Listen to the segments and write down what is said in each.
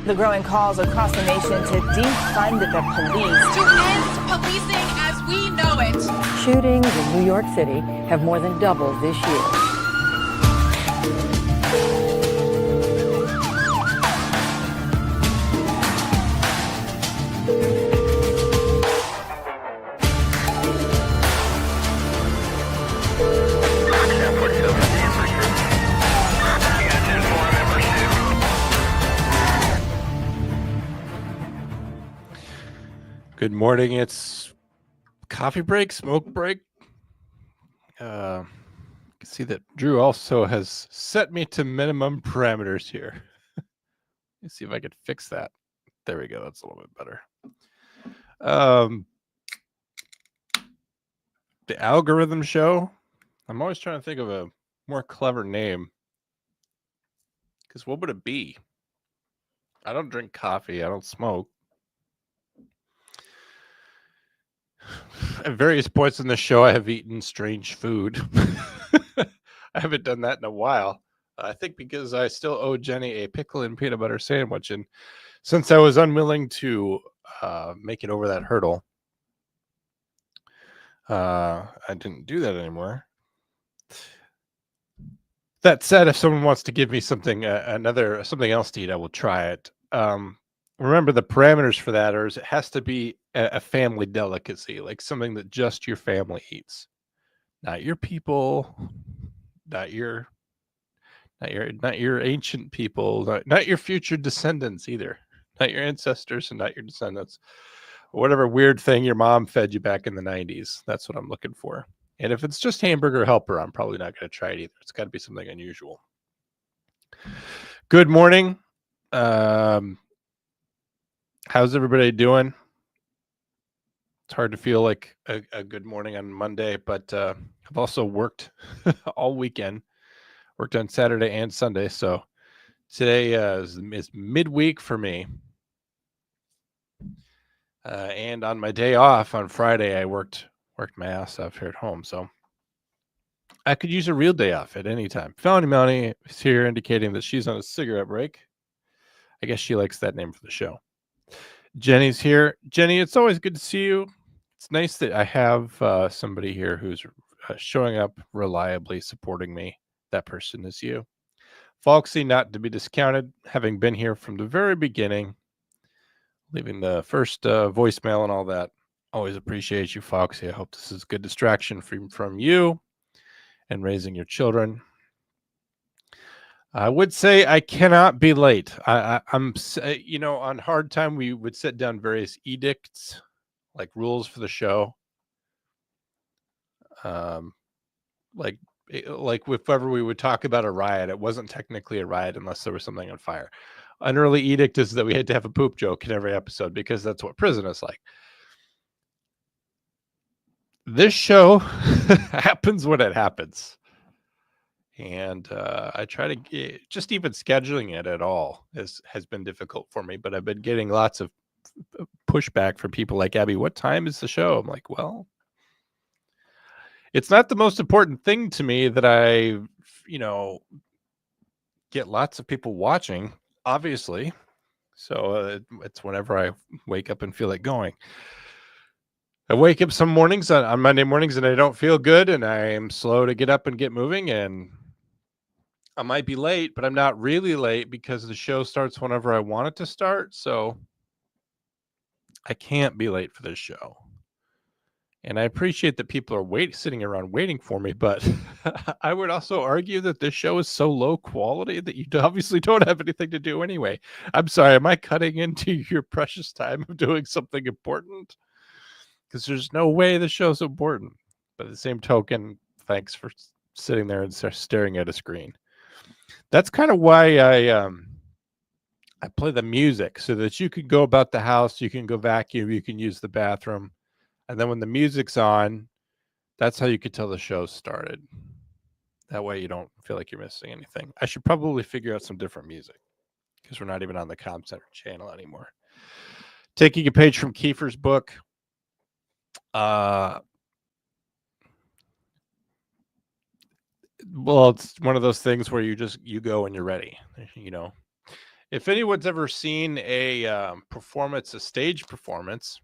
The growing calls across the nation to defund the police. To end policing as we know it. Shootings in New York City have more than doubled this year. Good morning. It's coffee break, smoke break. You can see that Drew also has set me to minimum parameters here. Let's see if I could fix that. There we go. That's a little bit better. The algorithm show. I'm always trying to think of a more clever name. Because what would it be? I don't drink coffee. I don't smoke. At various points in the show, I have eaten strange food. I haven't done that in a while. I think because I still owe Jenny a pickle and peanut butter sandwich. And since I was unwilling to make it over that hurdle, I didn't do that anymore. That said, if someone wants to give me something, something else to eat, I will try it. Remember, the parameters for that is it has to be a family delicacy, like something that just your family eats, not your people, not your ancient people, not your future descendants either, not your ancestors and not your descendants. Whatever weird thing your mom fed you back in the 90s, that's what I'm looking for. And if it's just hamburger helper, I'm probably not going to try it either. It's got to be something unusual. Good morning. How's everybody doing? It's hard to feel like a good morning on Monday, but I've also worked all weekend, worked on Saturday and Sunday. So today is midweek for me. And on my day off on Friday, I worked my ass off here at home. So I could use a real day off at any time. Felony Melanie is here indicating that she's on a cigarette break. I guess she likes that name for the show. Jenny's here. Jenny, it's always good to see you. It's nice that I have somebody here who's showing up reliably, supporting me. That person is you. Foxy, not to be discounted, having been here from the very beginning, leaving the first voicemail and all that. Always appreciate you, Foxy. I hope this is a good distraction from you and raising your children. I would say I cannot be late. I'm, on hard time, we would set down various edicts, like rules for the show. Like if ever we would talk about a riot, it wasn't technically a riot unless there was something on fire. An early edict is that we had to have a poop joke in every episode because that's what prison is like. This show happens when it happens. And I try to just even scheduling it at all has been difficult for me, but I've been getting lots of pushback from people like, Abby, what time is the show? I'm like, well, it's not the most important thing to me that I, get lots of people watching, obviously. So it's whenever I wake up and feel like going. I wake up some mornings on Monday mornings and I don't feel good and I am slow to get up and get moving, and I might be late, but I'm not really late because the show starts whenever I want it to start. So I can't be late for this show. And I appreciate that people are sitting around waiting for me, but I would also argue that this show is so low quality that you obviously don't have anything to do anyway. I'm sorry, am I cutting into your precious time of doing something important? Because there's no way the show's important. But at the same token, thanks for sitting there and staring at a screen. That's kind of why I play the music, so that you can go about the house, you can go vacuum, you can use the bathroom. And then when the music's on, that's how you could tell the show started. That way you don't feel like you're missing anything. I should probably figure out some different music because we're not even on the Com Center channel anymore. Taking a page from Kiefer's book. Well, it's one of those things where you go and you're ready. If anyone's ever seen a performance, a stage performance,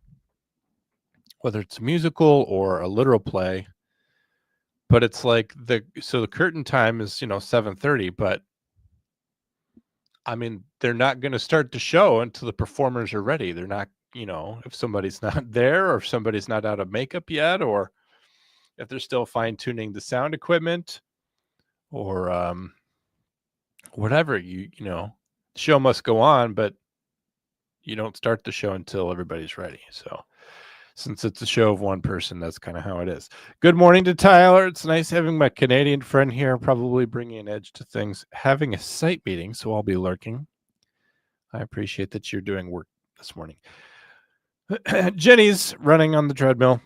whether it's a musical or a literal play, but it's like the curtain time is 7:30, but I mean they're not going to start the show until the performers are ready. They're not, if somebody's not there or if somebody's not out of makeup yet, or if they're still fine tuning the sound equipment, or whatever, the show must go on, but you don't start the show until everybody's ready. So since it's a show of one person, that's kind of how it is. Good morning to Tyler. It's nice having my Canadian friend here, probably bringing an edge to things, having a site meeting, so I'll be lurking. I appreciate that you're doing work this morning. Jenny's running on the treadmill,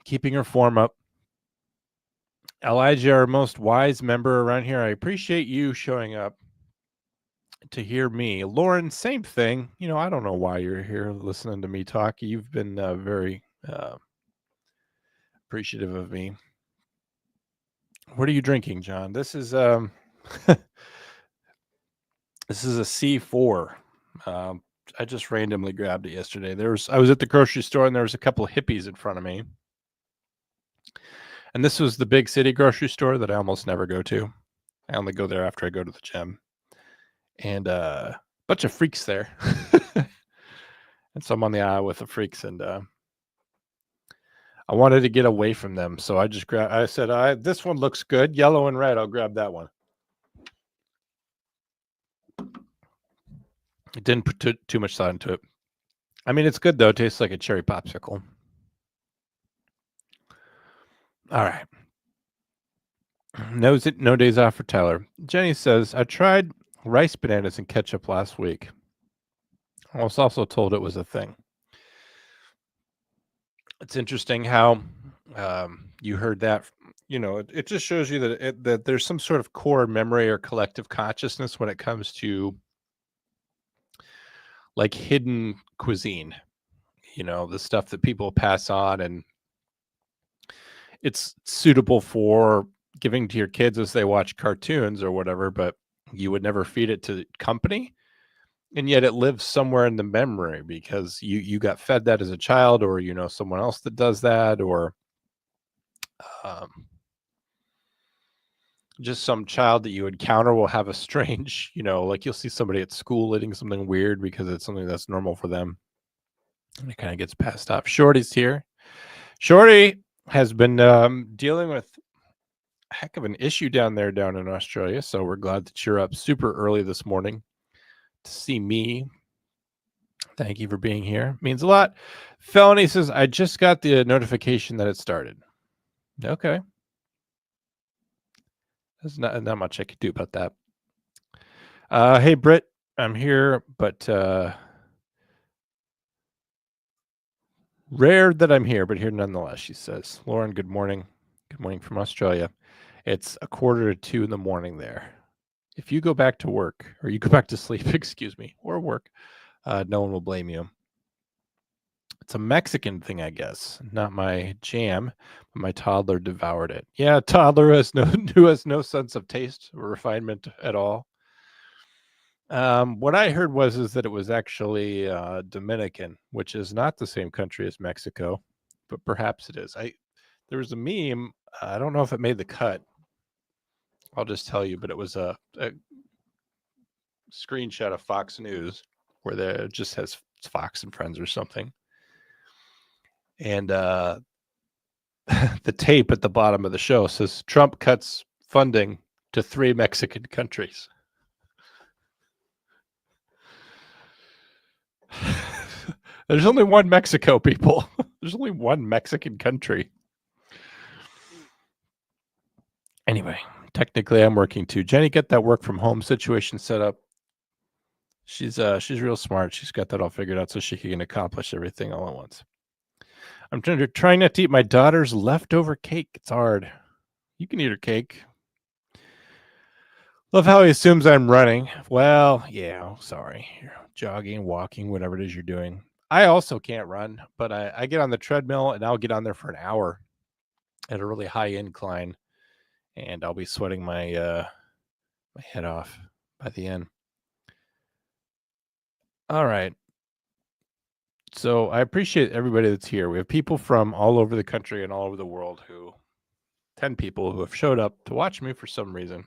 keeping her form up. Elijah, our most wise member around here, I appreciate you showing up to hear me. Lauren, same thing. I don't know why you're here listening to me talk. You've been very appreciative of me. What are you drinking, John? This is this is a C4. I just randomly grabbed it yesterday. I was at the grocery store and there was a couple of hippies in front of me. And this was the big city grocery store that I almost never go to. I only go there after I go to the gym. And a bunch of freaks there. And so I'm on the aisle with the freaks, and I wanted to get away from them. So I just I said, this one looks good, yellow and red. I'll grab that one. It didn't put too much thought into it. I mean, it's good though. It tastes like a cherry popsicle. All right. No days off for Tyler. Jenny says, I tried rice bananas and ketchup last week. I was also told it was a thing. It's interesting how you heard that. It just shows you that there's some sort of core memory or collective consciousness when it comes to like hidden cuisine, the stuff that people pass on, and it's suitable for giving to your kids as they watch cartoons or whatever, but you would never feed it to company. And yet it lives somewhere in the memory because you got fed that as a child, or someone else that does that, or just some child that you encounter will have a strange, like you'll see somebody at school eating something weird because it's something that's normal for them. And it kind of gets passed off. Shorty's here. Shorty has been dealing with a heck of an issue down in Australia. So we're glad that you're up super early this morning to see me. Thank you for being here. It means a lot. Felony says, I just got the notification that it started. Okay. There's not much I could do about that. Hey, Britt, I'm here, but rare that I'm here, but here nonetheless, she says. Lauren, good morning. Good morning from Australia. It's 1:45 in the morning there. If you go back to work, or you go back to sleep, excuse me, or work, no one will blame you. It's a Mexican thing, I guess. Not my jam, but my toddler devoured it. Yeah, toddler who has no sense of taste or refinement at all. What I heard is that it was actually Dominican, which is not the same country as Mexico, but perhaps it is. There was a meme. I don't know if it made the cut. I'll just tell you, but it was a screenshot of Fox News where there just has Fox and Friends or something. And the tape at the bottom of the show says Trump cuts funding to 3 Mexican countries. There's only one Mexico, people. There's only one Mexican country. Anyway, technically I'm working too. Jenny, get that work from home situation set up. She's real smart. She's got that all figured out so she can accomplish everything all at once. I'm trying not to eat my daughter's leftover cake. It's hard. You can eat her cake. Love how he assumes I'm running. Well, yeah, sorry. You're jogging, walking, whatever it is you're doing. I also can't run, but I get on the treadmill and I'll get on there for an hour at a really high incline, and I'll be sweating my my head off by the end. All right. So I appreciate everybody that's here. We have people from all over the country and all over the world 10 people who have showed up to watch me for some reason.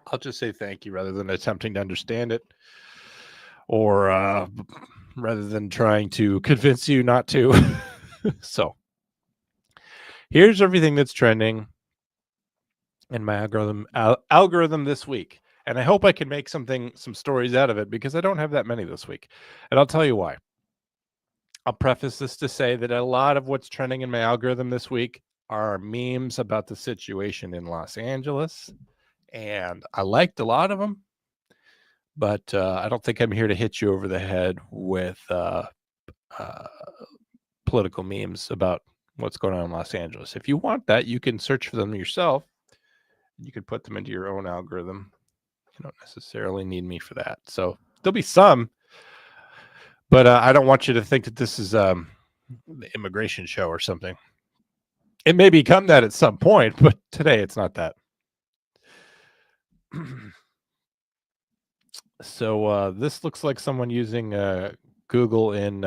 I'll just say thank you rather than attempting to understand it or rather than trying to convince you not to. So here's everything that's trending in my algorithm this week. And I hope I can make some stories out of it because I don't have that many this week. And I'll tell you why. I'll preface this to say that a lot of what's trending in my algorithm this week are memes about the situation in Los Angeles. And I liked a lot of them, but I don't think I'm here to hit you over the head with political memes about what's going on in Los Angeles. If you want that, you can search for them yourself. You can put them into your own algorithm. You don't necessarily need me for that. So there'll be some, but I don't want you to think that this is the immigration show or something. It may become that at some point, but today it's not that. So this looks like someone using Google in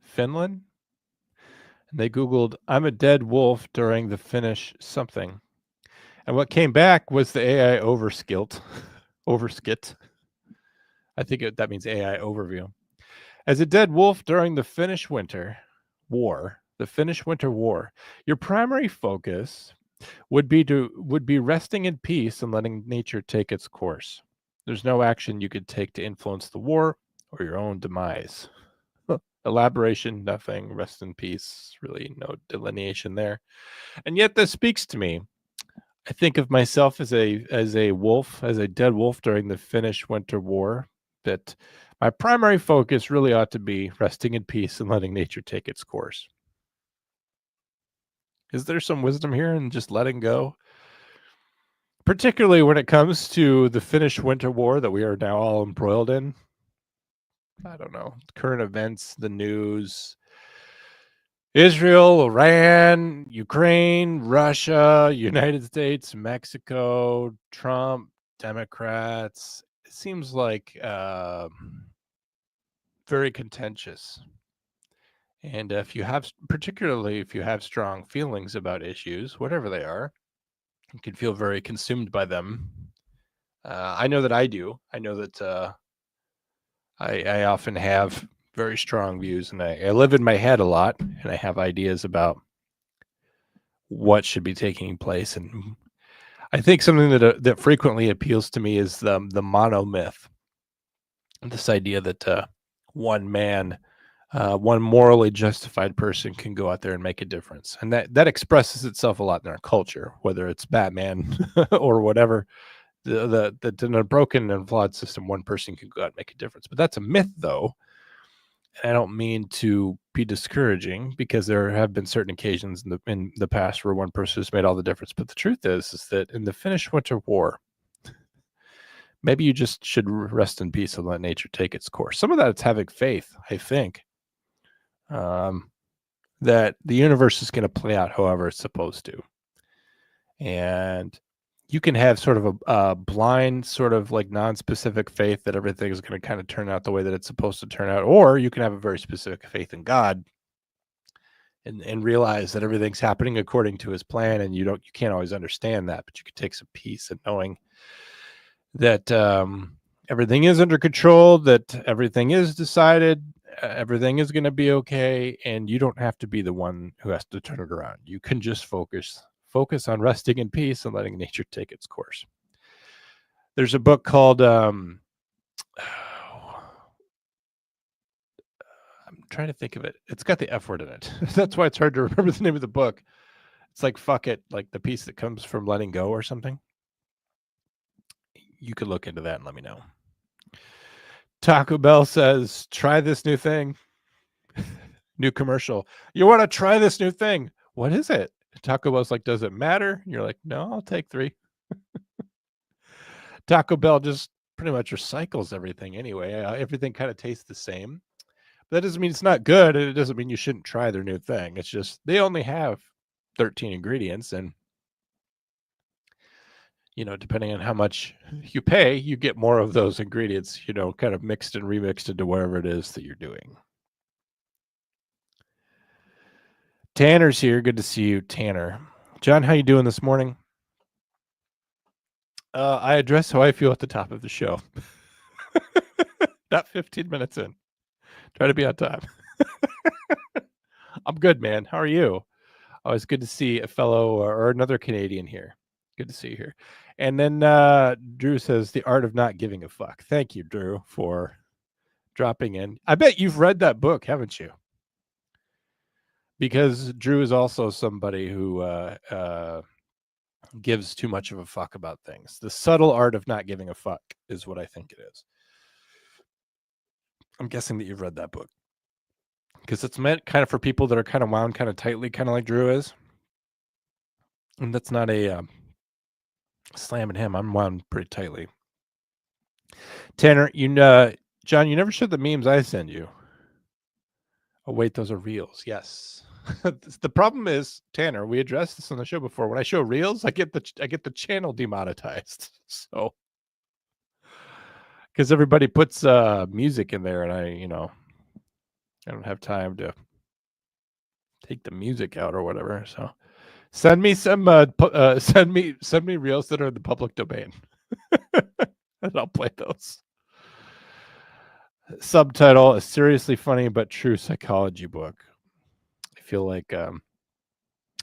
Finland. And they Googled, "I'm a dead wolf" during the Finnish something. And what came back was the AI overskit. I think that means AI overview. As a dead wolf during the Finnish Winter War, your primary focus would be resting in peace and letting nature take its course. There's no action you could take to influence the war or your own demise. Elaboration, nothing. Rest in peace. Really no delineation there. And yet this speaks to me. I think of myself as a wolf, as a dead wolf during the Finnish Winter War, that my primary focus really ought to be resting in peace and letting nature take its course. Is there some wisdom here in just letting go? Particularly when it comes to the Finnish Winter War that we are now all embroiled in. I don't know, current events, the news, Israel, Iran, Ukraine, Russia, United States, Mexico, Trump, Democrats. It seems like very contentious. And particularly if you have strong feelings about issues, whatever they are, you can feel very consumed by them. I know that I do. I know that I often have very strong views, and I live in my head a lot, and I have ideas about what should be taking place. And I think something that frequently appeals to me is the monomyth. This idea that one man, one morally justified person can go out there and make a difference, and that expresses itself a lot in our culture, whether it's Batman or whatever. That in a broken and flawed system, one person can go out and make a difference. But that's a myth, though. I don't mean to be discouraging, because there have been certain occasions in the past where one person has made all the difference. But the truth is that in the Finnish Winter War, maybe you just should rest in peace and let nature take its course. Some of that is having faith, I think, that the universe is going to play out however it's supposed to. And you can have sort of a blind, sort of like non-specific faith that everything is going to kind of turn out the way that it's supposed to turn out, or you can have a very specific faith in God and realize that everything's happening according to his plan, and you can't always understand that, but you can take some peace in knowing that everything is under control, that everything is decided, everything is going to be okay, and you don't have to be the one who has to turn it around. You can just focus on resting in peace and letting nature take its course. There's a book called I'm trying to think of it. It's got the F word in it. That's why it's hard to remember the name of the book. It's like Fuck It, like the piece that comes from letting go or something. You could look into that and let me know. Taco Bell says, "Try this new thing." New commercial. "You want to try this new thing? What is it?" Taco Bell's like, "Does it matter?" And you're like, "No, I'll take 3. Taco Bell just pretty much recycles everything anyway. Everything kind of tastes the same. But that doesn't mean it's not good, and it doesn't mean you shouldn't try their new thing. It's just they only have 13 ingredients, and depending on how much you pay, you get more of those ingredients, kind of mixed and remixed into whatever it is that you're doing. Tanner's here. Good to see you, Tanner. John, how you doing this morning? I address how I feel at the top of the show. Not 15 minutes in. Try to be on time. I'm good, man. How are you? Always good to see a fellow or another Canadian here. Good to see you here. And then Drew says, The Art of Not Giving a Fuck. Thank you, Drew, for dropping in. I bet you've read that book, haven't you? Because Drew is also somebody who gives too much of a fuck about things. The Subtle Art of Not Giving a Fuck is what I think it is. I'm guessing that you've read that book. Because it's meant kind of for people that are kind of wound kind of tightly, kind of like Drew is. And that's not a slamming him. I'm wound pretty tightly. Tanner, John, you never showed the memes I send you. Oh, wait, those are reels. Yes. The problem is, Tanner, we addressed this on the show before. When I show reels, I get the channel demonetized. So, because everybody puts music in there, and I don't have time to take the music out or whatever. So, send me some send me reels that are in the public domain, and I'll play those. Subtitle: A seriously funny but true psychology book. I feel like,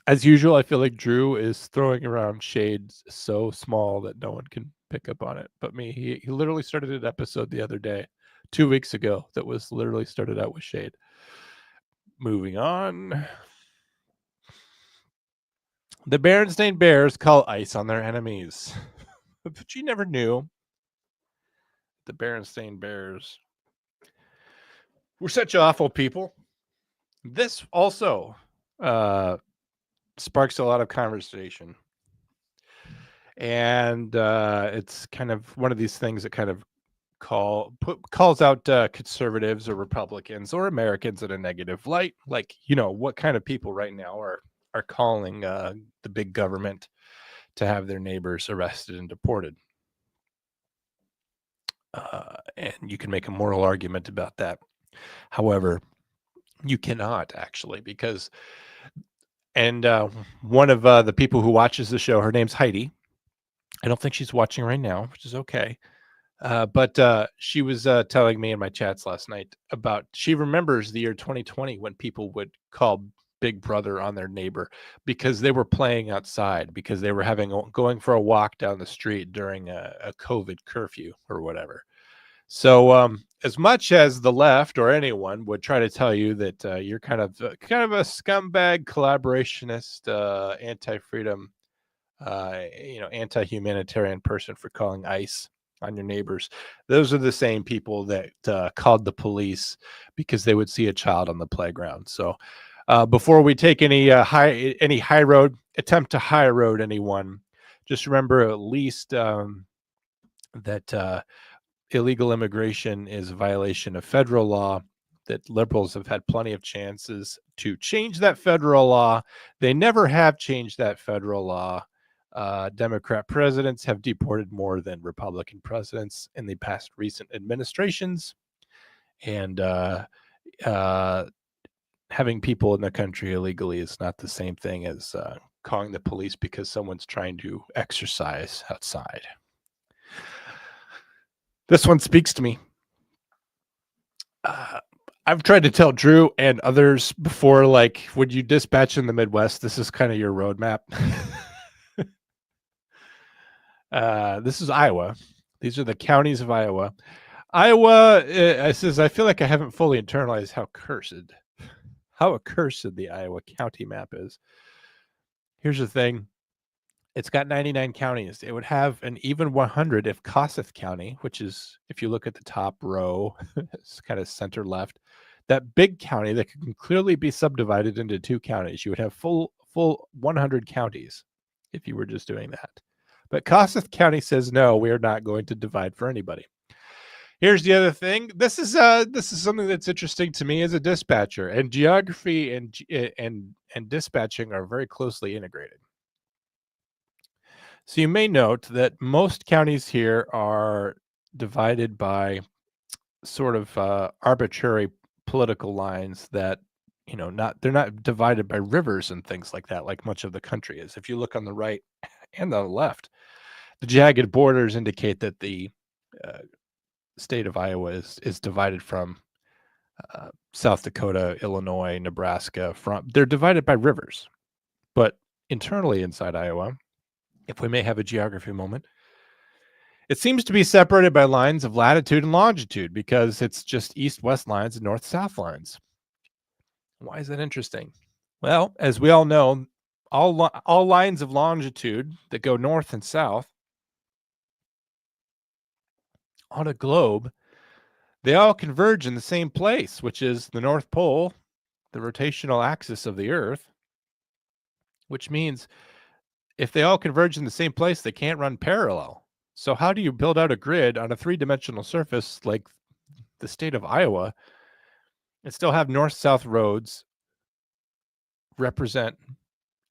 as usual, I feel like Drew is throwing around shades so small that no one can pick up on it but me. He literally started an episode the other day, 2 weeks ago, that was literally started out with shade. Moving on. The Berenstain Bears call ice on their enemies. But you never knew the Berenstain Bears were such awful people. This also sparks a lot of conversation. And it's kind of one of these things that kind of calls out conservatives or Republicans or Americans in a negative light. Like, what kind of people right now are calling the big government to have their neighbors arrested and deported. And you can make a moral argument about that. However, you cannot actually, because one of the people who watches the show, her name's Heidi. I don't think she's watching right now, which is okay. But she was telling me in my chats last night about, she remembers the year 2020 when people would call Big Brother on their neighbor because they were playing outside, because they were going for a walk down the street during a COVID curfew or whatever. So as much as the left or anyone would try to tell you that you're kind of a scumbag, collaborationist, anti-freedom, anti-humanitarian person for calling ICE on your neighbors, those are the same people that called the police because they would see a child on the playground. So before we take any high road, attempt to high road anyone, just remember at least that illegal immigration is a violation of federal law, that liberals have had plenty of chances to change that federal law. They never have changed that federal law. Democrat presidents have deported more than Republican presidents in the past recent administrations. And having people in the country illegally is not the same thing as calling the police because someone's trying to exercise outside. This one speaks to me. I've tried to tell Drew and others before, like, when you dispatch in the Midwest, this is kind of your roadmap. This is Iowa. These are the counties of Iowa. Iowa says, I feel like I haven't fully internalized how accursed the Iowa county map is. Here's the thing. It's got 99 counties. It would have an even 100 if Kossuth County, which is, if you look at the top row, it's kind of center left, that big county that can clearly be subdivided into two counties. You would have full 100 counties if you were just doing that. But Kossuth County says, no, we are not going to divide for anybody. Here's the other thing. This is something that's interesting to me as a dispatcher, and geography and dispatching are very closely integrated. So you may note that most counties here are divided by sort of arbitrary political lines that, they're not divided by rivers and things like that, like much of the country is. If you look on the right and the left, the jagged borders indicate that the uh, state of Iowa is divided from South Dakota, Illinois, Nebraska. They're divided by rivers, but internally inside Iowa, if we may have a geography moment, it seems to be separated by lines of latitude and longitude because it's just east-west lines and north-south lines. Why is that interesting? Well, as we all know, all lines of longitude that go north and south on a globe, they all converge in the same place, which is the North Pole, the rotational axis of the Earth, which means if they all converge in the same place, they can't run parallel. So how do you build out a grid on a three-dimensional surface like the state of Iowa and still have north-south roads represent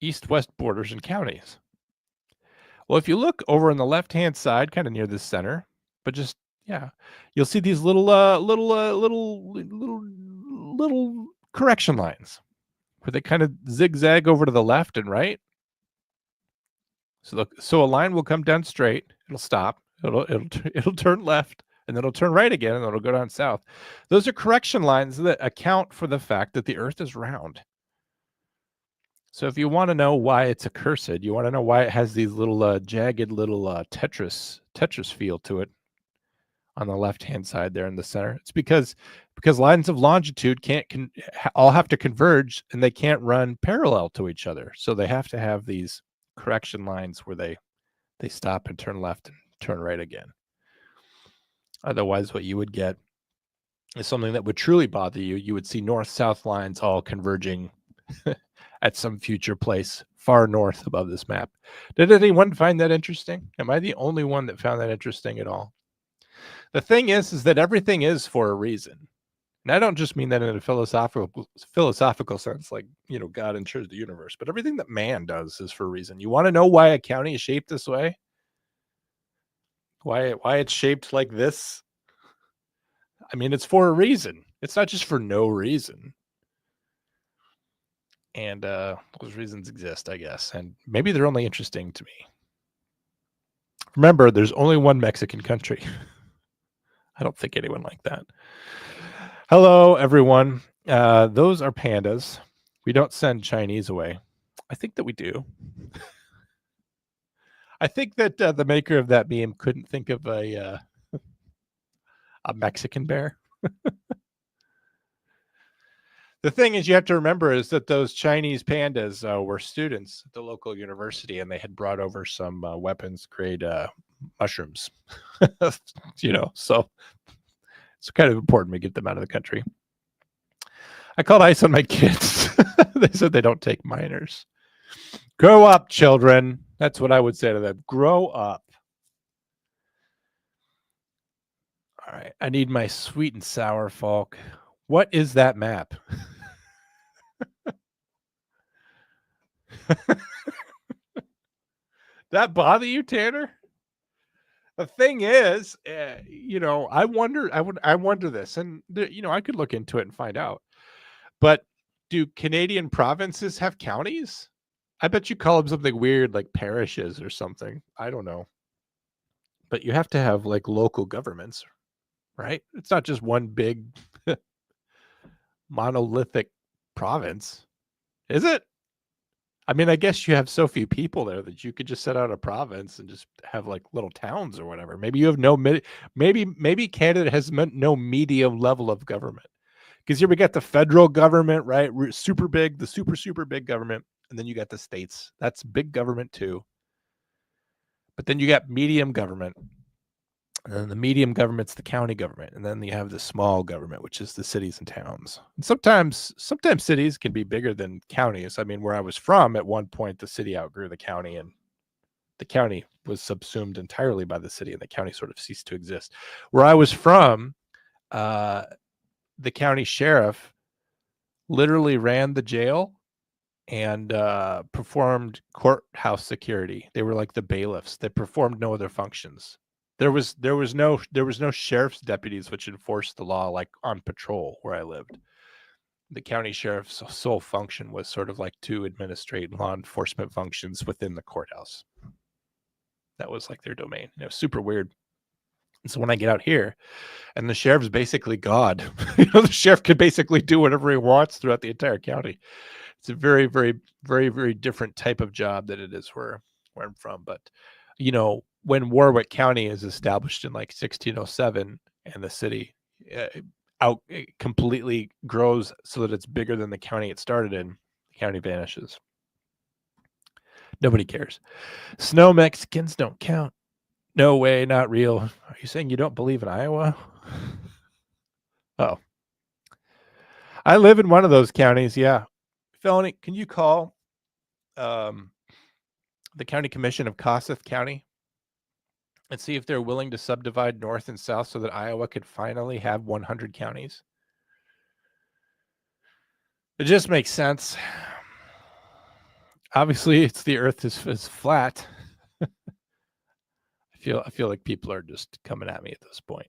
east-west borders and counties? Well, if you look over on the left-hand side, kind of near the center, but just you'll see these little correction lines where they kind of zigzag over to the left and right. So look, so a line will come down straight, it'll stop, it'll turn left, and then it'll turn right again, and then it'll go down south. Those are correction lines that account for the fact that the Earth is round. So if you want to know why it's accursed, you want to know why it has these little jagged little Tetris feel to it on the left-hand side there in the center. It's because lines of longitude all have to converge, and they can't run parallel to each other. So they have to have these correction lines where they stop and turn left and turn right again. Otherwise, what you would get is something that would truly bother you. You would see north-south lines all converging at some future place far north above this map. Did anyone find that interesting? Am I the only one that found that interesting at all? The thing is that everything is for a reason. And I don't just mean that in a philosophical sense, like, God ensures the universe, but everything that man does is for a reason. You want to know why a county is shaped this way? Why it's shaped like this? I mean, it's for a reason. It's not just for no reason. And those reasons exist, I guess. And maybe they're only interesting to me. Remember, there's only one Mexican country. I don't think anyone like that. Hello, everyone. Those are pandas. We don't send Chinese away. I think that we do. I think that the maker of that meme couldn't think of a Mexican bear. The thing is, you have to remember is that those Chinese pandas were students at the local university, and they had brought over some weapons-grade mushrooms. So it's kind of important we get them out of the country. I called ice on my kids. They said they don't take minors. Grow up, children. That's what I would say to them. Grow up. All right. I need my sweet and sour folk. What is that map? That bother you, Tanner? The thing is, I wonder this, and I could look into it and find out. But do Canadian provinces have counties? I bet you call them something weird like parishes or something. I don't know. But you have to have like local governments, right? It's not just one big monolithic province, is it? I mean, I guess you have so few people there that you could just set out a province and just have like little towns or whatever. Maybe you have maybe Canada has no medium level of government. Because here we got the federal government, right? Super big, the super big government. And then you got the states. That's big government too. But then you got medium government. And then the medium government's the county government. And then you have the small government, which is the cities and towns. And sometimes cities can be bigger than counties. I mean, where I was from, at one point, the city outgrew the county, and the county was subsumed entirely by the city, and the county sort of ceased to exist. Where I was from, the county sheriff literally ran the jail and performed courthouse security. They were like the bailiffs. They performed no other functions. There was no sheriff's deputies which enforced the law like on patrol where I lived. The county sheriff's sole function was sort of like to administrate law enforcement functions within the courthouse. That was like their domain. It was super weird. And so when I get out here, and the sheriff's basically God, the sheriff could basically do whatever he wants throughout the entire county. It's a very, very, very, very different type of job that it is where I'm from. But when Warwick County is established in like 1607, and the city it completely grows so that it's bigger than the county it started in, the county vanishes. Nobody cares. Snow Mexicans don't count. No way, not real. Are you saying you don't believe in Iowa? Oh. I live in one of those counties, yeah. Felony, can you call the County Commission of Kossuth County and see if they're willing to subdivide north and south so that Iowa could finally have 100 counties? It just makes sense. Obviously, it's the earth is flat. I feel like people are just coming at me at this point.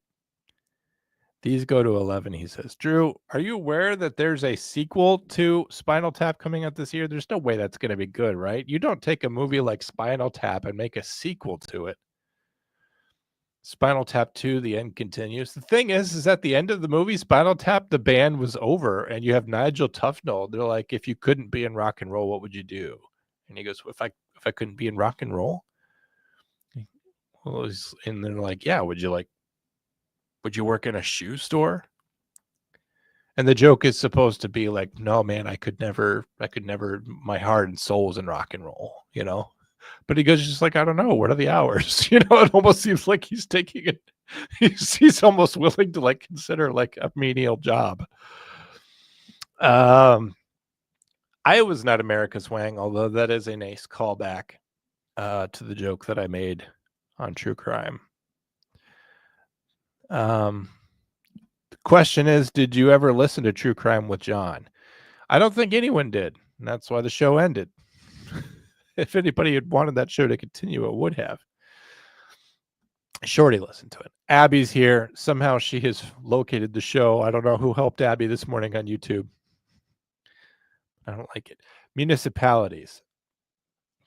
These go to 11, he says. Drew, are you aware that there's a sequel to Spinal Tap coming out this year? There's no way that's going to be good, right? You don't take a movie like Spinal Tap and make a sequel to it. Spinal Tap 2, The End Continues. The thing is at the end of the movie, Spinal Tap, the band was over, and you have Nigel Tufnell. They're like, if you couldn't be in rock and roll, what would you do? And he goes, if I couldn't be in rock and roll? Well, and they're like, yeah, would you work in a shoe store? And the joke is supposed to be like, no, man, I could never, my heart and soul is in rock and roll, But he goes just like, I don't know, what are the hours? It almost seems like he's taking it. He's almost willing to like consider like a menial job. Iowa's not America's Wang, although that is a nice callback to the joke that I made on true crime. The question is, did you ever listen to True Crime with John? I don't think anyone did. And that's why the show ended. If anybody had wanted that show to continue, it would have. Shorty listened to it. Abby's here. Somehow she has located the show. I don't know who helped Abby this morning on YouTube. I don't like it. Municipalities.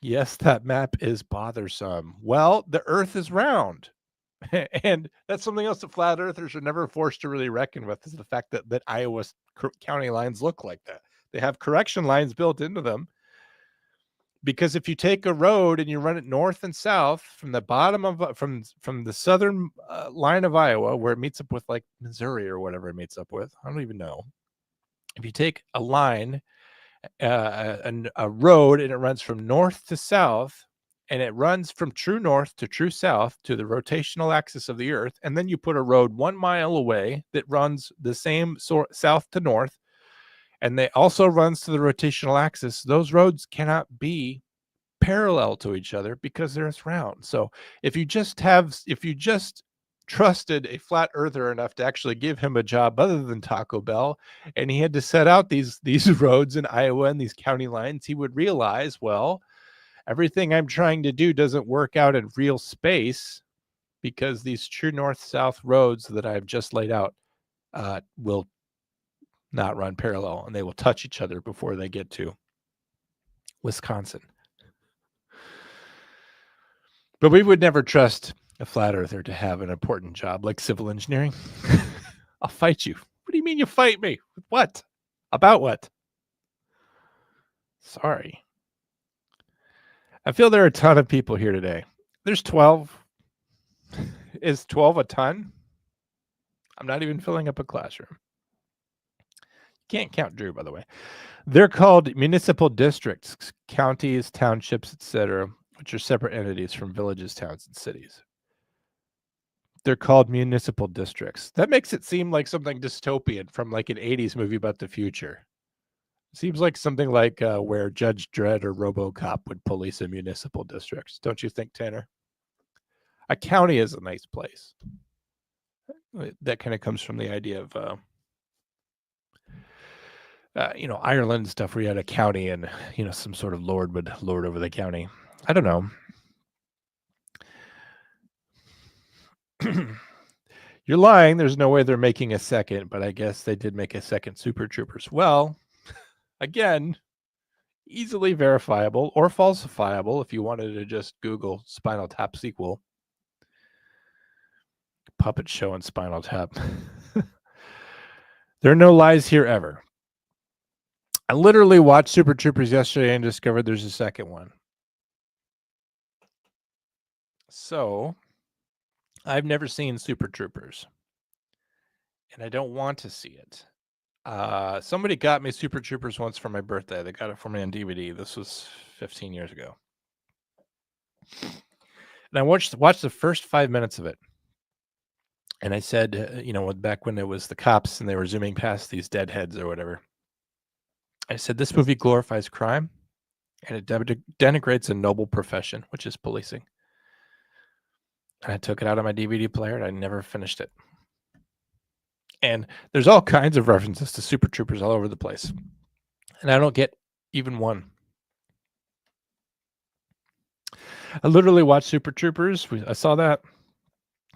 Yes, that map is bothersome. Well, the earth is round. And that's something else that flat earthers are never forced to really reckon with, is the fact that Iowa's county lines look like that. They have correction lines built into them. Because if you take a road and you run it north and south from the bottom of from the southern line of Iowa, where it meets up with like Missouri or whatever it meets up with, I don't even know. If you take a line, a road, and it runs from north to south, and it runs from true north to true south to the rotational axis of the earth, and then you put a road 1 mile away that runs the same south to north, and they also runs to the rotational axis, those roads cannot be parallel to each other because they're round. So if you just trusted a flat earther enough to actually give him a job other than Taco Bell, and he had to set out these roads in Iowa and these county lines, he would realize, well, everything I'm trying to do doesn't work out in real space because these true north-south roads that I've just laid out will not run parallel, and they will touch each other before they get to Wisconsin. But we would never trust a flat earther to have an important job like civil engineering. I'll fight you. What do you mean you fight me? What? About what? Sorry. I feel there are a ton of people here today. There's 12. Is 12 a ton? I'm not even filling up a classroom. Can't count Drew, by the way. They're called municipal districts, counties, townships, etc., which are separate entities from villages, towns, and cities. They're called municipal districts. That makes it seem like something dystopian from like an 80s movie about the future. Seems like something like where Judge Dredd or RoboCop would police a municipal district. Don't you think, Tanner? A county is a nice place. That kind of comes from the idea of Ireland and stuff where you had a county and, some sort of lord would lord over the county. I don't know. You're lying. There's no way they're making a second, but I guess they did make a second Super Troopers. Well, again, easily verifiable or falsifiable if you wanted to just Google Spinal Tap sequel. Puppet show and Spinal Tap. There are no lies here ever. I literally watched Super Troopers yesterday and discovered there's a second one. So, I've never seen Super Troopers. And I don't want to see it. Somebody got me Super Troopers once for my birthday. They got it for me on DVD. This was 15 years ago. And I watched the first 5 minutes of it. And I said, back when it was the cops and they were zooming past these deadheads or whatever, I said, this movie glorifies crime and it denigrates a noble profession, which is policing. And I took it out of my DVD player and I never finished it. And there's all kinds of references to Super Troopers all over the place. And I don't get even one. I literally watched Super Troopers. I saw that.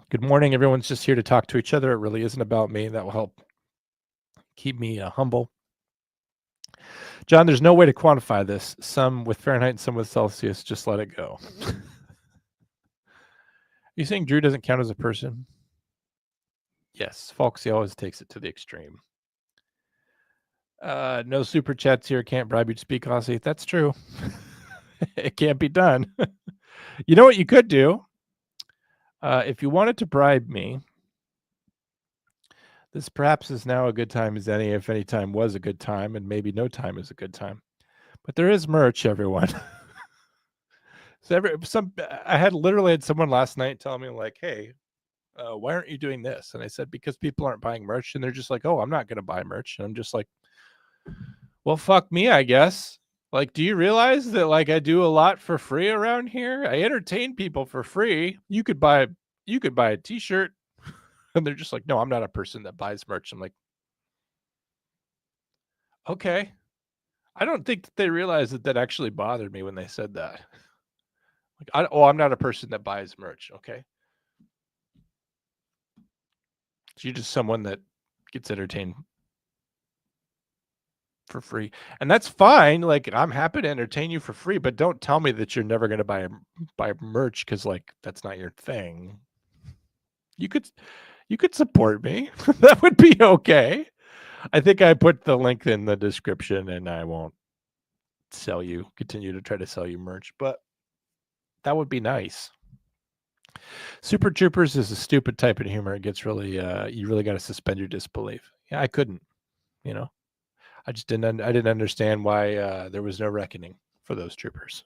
Good morning. Everyone's just here to talk to each other. It really isn't about me. That will help keep me humble. John, there's no way to quantify this. Some with Fahrenheit and some with Celsius. Just let it go. Are you saying Drew doesn't count as a person? Yes. Foxy always takes it to the extreme. No super chats here. Can't bribe you to speak, Aussie. That's true. It can't be done. You know what you could do? If you wanted to bribe me, this perhaps is now a good time as any, if any time was a good time, and maybe no time is a good time. But there is merch, everyone. I literally had someone last night tell me like, hey, why aren't you doing this? And I said, because people aren't buying merch. And they're just like, oh, I'm not going to buy merch. And I'm just like, well, fuck me, I guess. Like, do you realize that like I do a lot for free around here? I entertain people for free. You could buy a t-shirt. And they're just like, no, I'm not a person that buys merch. I'm like, okay. I don't think that they realized that actually bothered me when they said that. Like, I'm not a person that buys merch. Okay. So you're just someone that gets entertained for free. And that's fine. Like, I'm happy to entertain you for free, but don't tell me that you're never going to buy merch because like that's not your thing. You could support me. That would be okay. I think I put the link in the description and I won't continue to try to sell you merch, but that would be nice. Super Troopers is a stupid type of humor. It gets really, you really got to suspend your disbelief. Yeah, I couldn't, I didn't understand why there was no reckoning for those troopers.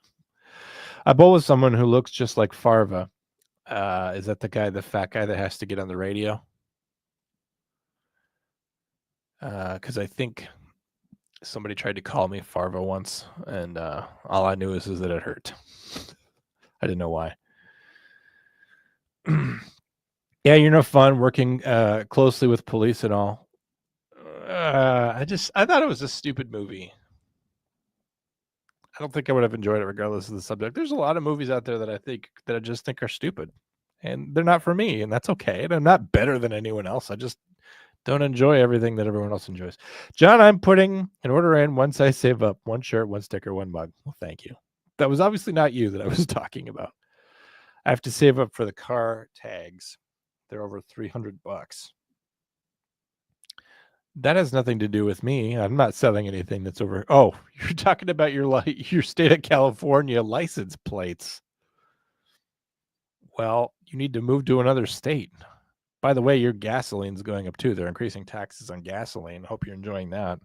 I bowl with someone who looks just like Farva. Is that the fat guy that has to get on the radio? Because I think somebody tried to call me Farva once, and all I knew is that it hurt. I didn't know why. Yeah, you're no fun working closely with police and all. I thought it was a stupid movie. I don't think I would have enjoyed it regardless of the subject. There's a lot of movies out there that I just think are stupid, and they're not for me, and that's okay. And I'm not better than anyone else. I just don't enjoy everything that everyone else enjoys. John, I'm putting an order in once I save up. 1 shirt, 1 sticker, 1 mug. Well, thank you. That was obviously not you that I was talking about. I have to save up for the car tags. They're over $300. That has nothing to do with me. I'm not selling anything that's over. Oh, you're talking about your state of California license plates. Well, you need to move to another state. By the way, your gasoline's going up too. They're increasing taxes on gasoline. Hope you're enjoying that.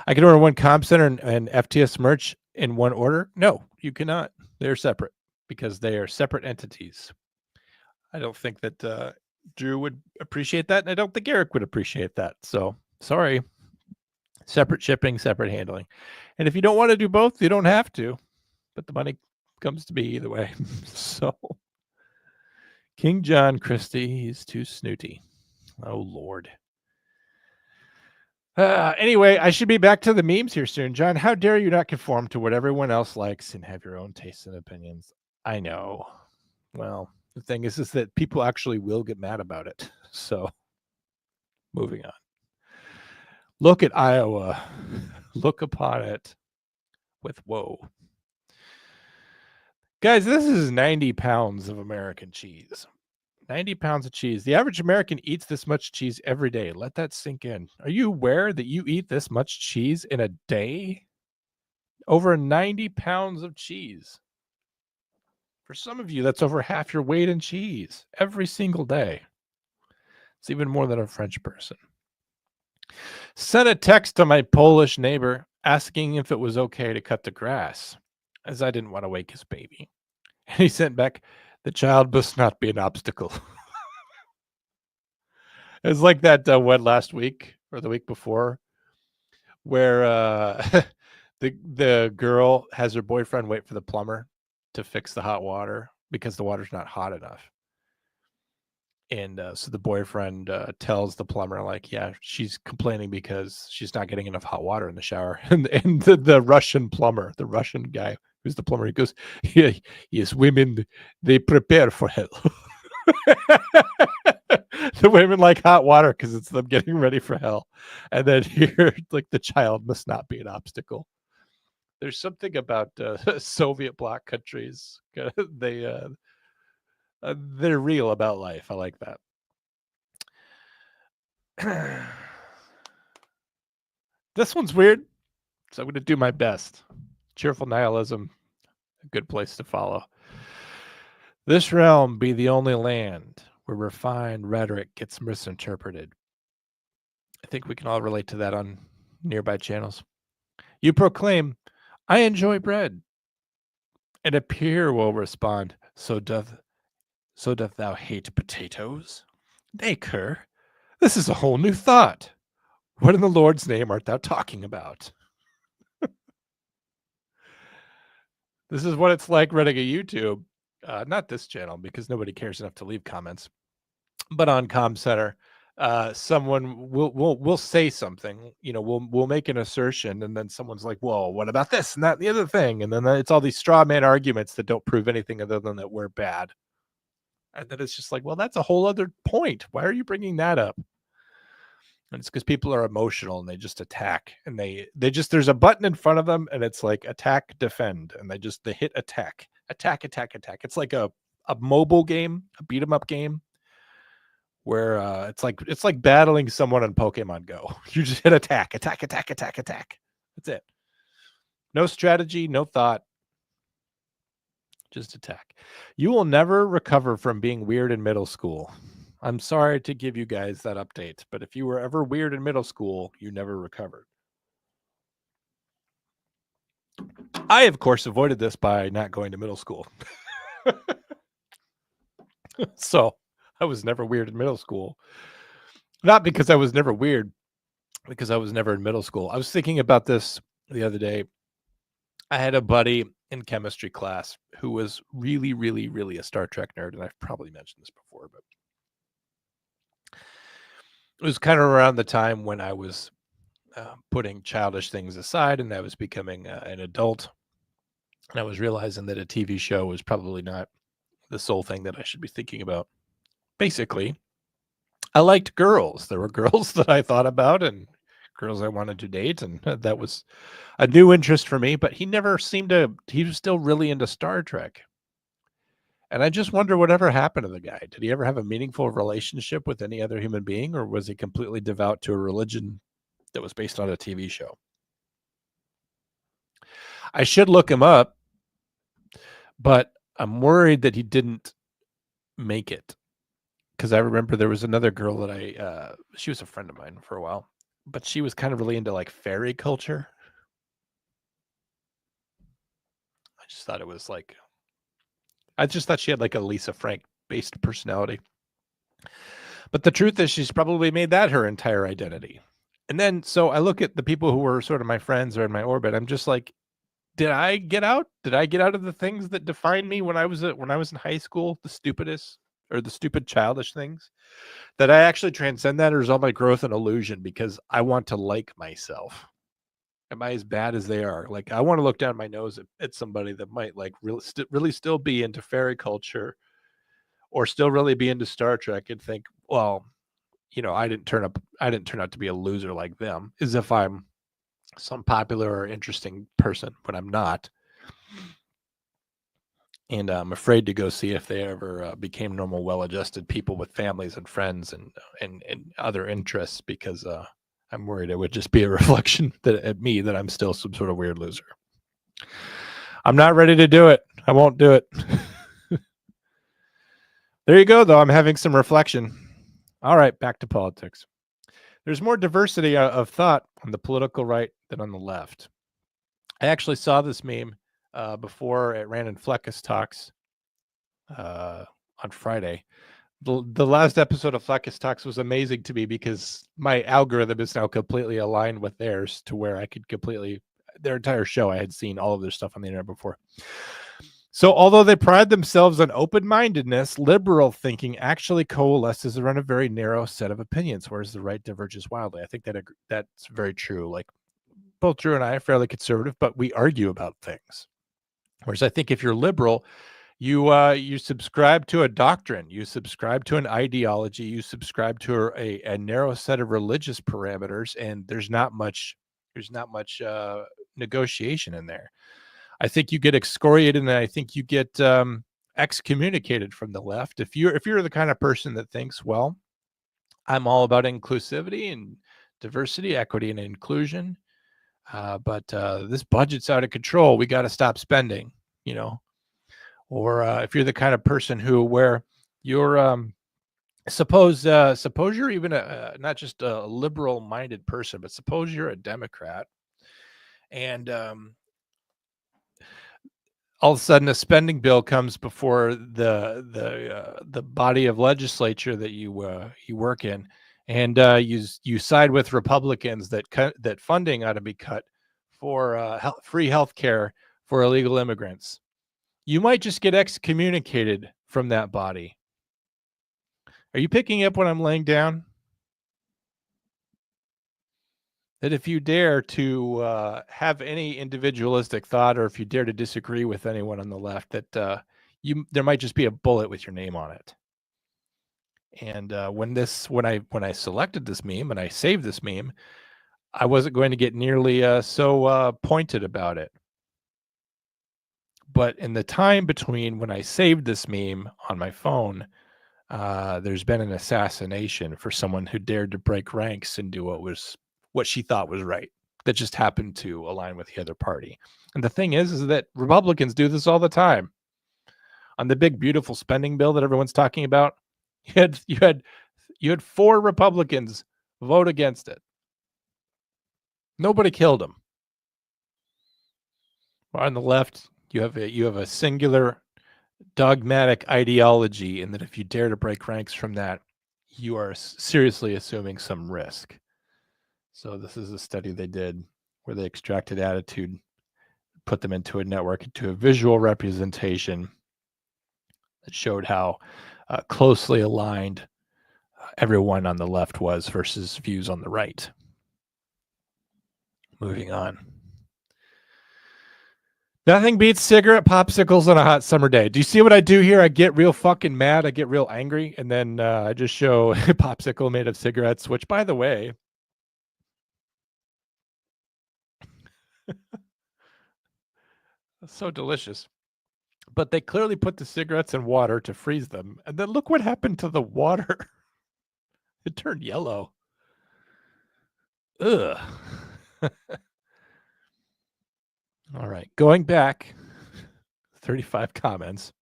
I can order one Comm Center and FTS merch in one order. No, you cannot. They're separate because they are separate entities. I don't think that Drew would appreciate that, and I don't think Eric would appreciate that. So, sorry. Separate shipping, separate handling. And if you don't want to do both, you don't have to. But the money comes to me either way. So, King John Christie, he's too snooty. Oh, Lord. Anyway, I should be back to the memes here soon. John, how dare you not conform to what everyone else likes and have your own tastes and opinions? I know. Well, the thing is that people actually will get mad about it. So, moving on. Look at Iowa. Look upon it with woe. Guys, this is 90 pounds of American cheese. 90 pounds of cheese. The average American eats this much cheese every day. Let that sink in. Are you aware that you eat this much cheese in a day? Over 90 pounds of cheese. For some of you, that's over half your weight in cheese every single day. It's even more than a French person. Sent a text to my Polish neighbor asking if it was okay to cut the grass, as I didn't want to wake his baby. And he sent back, the child must not be an obstacle. It's like that one last week or the week before where the girl has her boyfriend wait for the plumber to fix the hot water because the water's not hot enough. And so the boyfriend tells the plumber, like, yeah, she's complaining because she's not getting enough hot water in the shower. And the Russian plumber, the Russian guy who's the plumber, he goes, yeah, yes, women, they prepare for hell. The women like hot water because it's them getting ready for hell. And then here, like, the child must not be an obstacle. There's something about Soviet bloc countries. They're real about life. I like that. This one's weird, so I'm going to do my best. Cheerful nihilism, a good place to follow. This realm be the only land where refined rhetoric gets misinterpreted. I think we can all relate to that on nearby channels. You proclaim, I enjoy bread. And a peer will respond, so doth thou hate potatoes? Nay, cur, this is a whole new thought. What in the Lord's name art thou talking about? This is what it's like running a YouTube. Not this channel, because nobody cares enough to leave comments. But on Com Center, someone will say something. You know, we'll make an assertion, and then someone's like, "Whoa, what about this and that and the other thing?" And then it's all these straw man arguments that don't prove anything other than that we're bad. And then it's just like, well, that's a whole other point. Why are you bringing that up? And it's because people are emotional and they just attack, and they just, there's a button in front of them and it's like attack, defend, and they hit attack. It's like a mobile game, a beat 'em up game, where it's like battling someone in Pokemon Go. You just hit attack. That's it. No strategy, no thought, just attack. You will never recover from being weird in middle school. I'm sorry to give you guys that update, but if you were ever weird in middle school, you never recovered. I, of course, avoided this by not going to middle school. So I was never weird in middle school. Not because I was never weird, because I was never in middle school. I was thinking about this the other day. I had a buddy in chemistry class who was really, really, really a Star Trek nerd, and I've probably mentioned this before, but it was kind of around the time when I was putting childish things aside and I was becoming an adult, and I was realizing that a TV show was probably not the sole thing that I should be thinking about. Basically, I liked girls. There were girls that I thought about and girls I wanted to date, and that was a new interest for me, but he never seemed to, he was still really into Star Trek. And I just wonder whatever happened to the guy. Did he ever have a meaningful relationship with any other human being, or was he completely devout to a religion that was based on a TV show? I should look him up, but I'm worried that he didn't make it. Because I remember there was another girl that she was a friend of mine for a while, but she was kind of really into like fairy culture. I just thought it was like, I just thought she had like a Lisa Frank based personality. But the truth is she's probably made that her entire identity. And then, so I look at the people who were sort of my friends or in my orbit. I'm just like, did I get out? Did I get out of the things that defined me when I was in high school? The stupidest or the stupid childish things, that I actually transcend that, or is all my growth an illusion because I want to like myself? Am I as bad as they are? Like, I want to look down my nose at somebody that might like really still be into fairy culture or still really be into Star Trek and think, well, I didn't turn out to be a loser like them, as if I'm some popular or interesting person when I'm not. And I'm afraid to go see if they ever became normal, well-adjusted people with families and friends and other interests, because I'm worried it would just be a reflection at me that I'm still some sort of weird loser. I'm not ready to do it. I won't do it. There you go, though. I'm having some reflection. All right, back to politics. There's more diversity of thought on the political right than on the left. I actually saw this meme before it ran in Fleckus Talks on Friday. The last episode of Fleckus Talks was amazing to me because my algorithm is now completely aligned with theirs, to where I could their entire show, I had seen all of their stuff on the internet before. So although they pride themselves on open-mindedness, liberal thinking actually coalesces around a very narrow set of opinions, whereas the right diverges wildly. I think that's very true. Like, both Drew and I are fairly conservative, but we argue about things. Whereas I think if you're liberal, you subscribe to a doctrine, you subscribe to an ideology, you subscribe to a narrow set of religious parameters, and there's not much negotiation in there. I think you get excoriated, and I think you get excommunicated from the left if you're the kind of person that thinks, well, I'm all about inclusivity and diversity, equity, and inclusion, but this budget's out of control. We got to stop spending, Or if you're the kind of person where you're suppose you're even not just a liberal-minded person, but suppose you're a Democrat, and all of a sudden a spending bill comes before the body of legislature that you work in, and you side with Republicans that funding ought to be cut for free health care for illegal immigrants. You might just get excommunicated from that body. Are you picking up what I'm laying down? That if you dare to have any individualistic thought, or if you dare to disagree with anyone on the left, that there might just be a bullet with your name on it. And when I selected this meme and I saved this meme, I wasn't going to get nearly so pointed about it. But in the time between when I saved this meme on my phone, there's been an assassination for someone who dared to break ranks and do what she thought was right, that just happened to align with the other party. And the thing is that Republicans do this all the time. On the big, beautiful spending bill that everyone's talking about, you had 4 Republicans vote against it. Nobody killed them. On the left, you have a singular dogmatic ideology, and that if you dare to break ranks from that, you are seriously assuming some risk. So this is a study they did where they extracted attitude, put them into a network, into a visual representation that showed how closely aligned everyone on the left was versus views on the right. Moving on. Nothing beats cigarette popsicles on a hot summer day. Do you see what I do here? I get real fucking mad. I get real angry. And then I just show a popsicle made of cigarettes, which, by the way, so delicious. But they clearly put the cigarettes in water to freeze them. And then look what happened to the water. It turned yellow. Ugh. All right. Going back, 35 comments.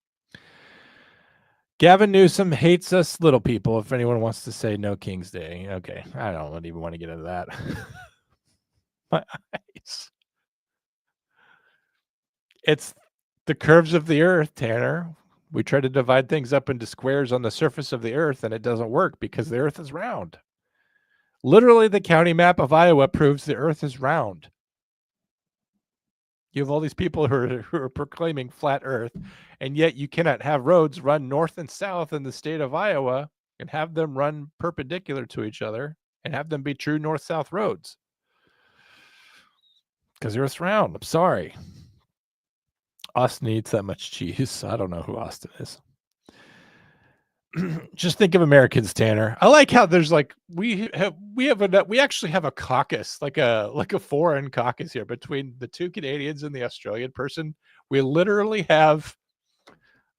Gavin Newsom hates us little people. If anyone wants to say no King's Day. Okay. I don't even want to get into that. My eyes. It's the curves of the earth, Tanner. We try to divide things up into squares on the surface of the earth, and it doesn't work because the earth is round. Literally, the county map of Iowa proves the earth is round. You have all these people who are proclaiming flat Earth, and yet you cannot have roads run north and south in the state of Iowa and have them run perpendicular to each other and have them be true north-south roads. Because the Earth's round. I'm sorry. Austin eats that much cheese. I don't know who Austin is. Just think of Americans, Tanner. I like how there's like we actually have a caucus, like a foreign caucus here between the two Canadians and the Australian person. We literally have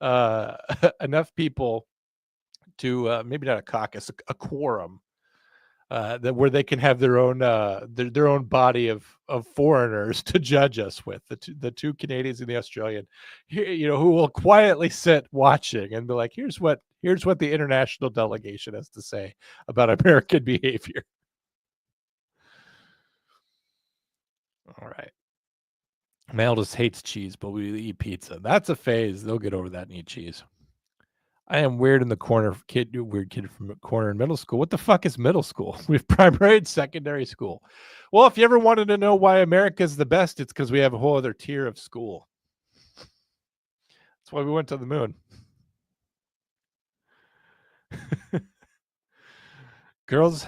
enough people to maybe not a caucus, a quorum that where they can have their own their own body of foreigners to judge us with the two Canadians and the Australian, who will quietly sit watching and be like, here's what the international delegation has to say about American behavior. All right. My eldest hates cheese, but we eat pizza. That's a phase. They'll get over that and eat cheese. I am weird in the corner kid, weird kid from the corner in middle school. What the fuck is middle school? We have primary and secondary school. Well, if you ever wanted to know why America is the best, it's because we have a whole other tier of school. That's why we went to the moon. Girls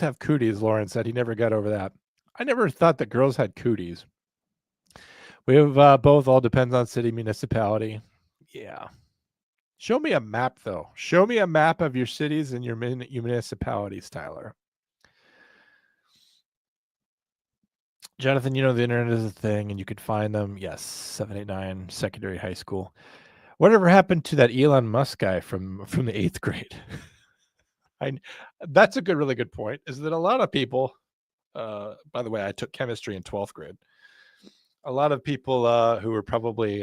have cooties, Lauren said. He never got over that. I never thought that girls had cooties. We have both, all depends on city, municipality. Yeah. Show me a map, though. Show me a map of your cities and your municipalities, Tyler. Jonathan, the internet is a thing and you could find them. Yes, 789 secondary high school. Whatever happened to that Elon Musk guy from the 8th grade? That's a really good point, is that a lot of people, by the way, I took chemistry in 12th grade. A lot of people who were probably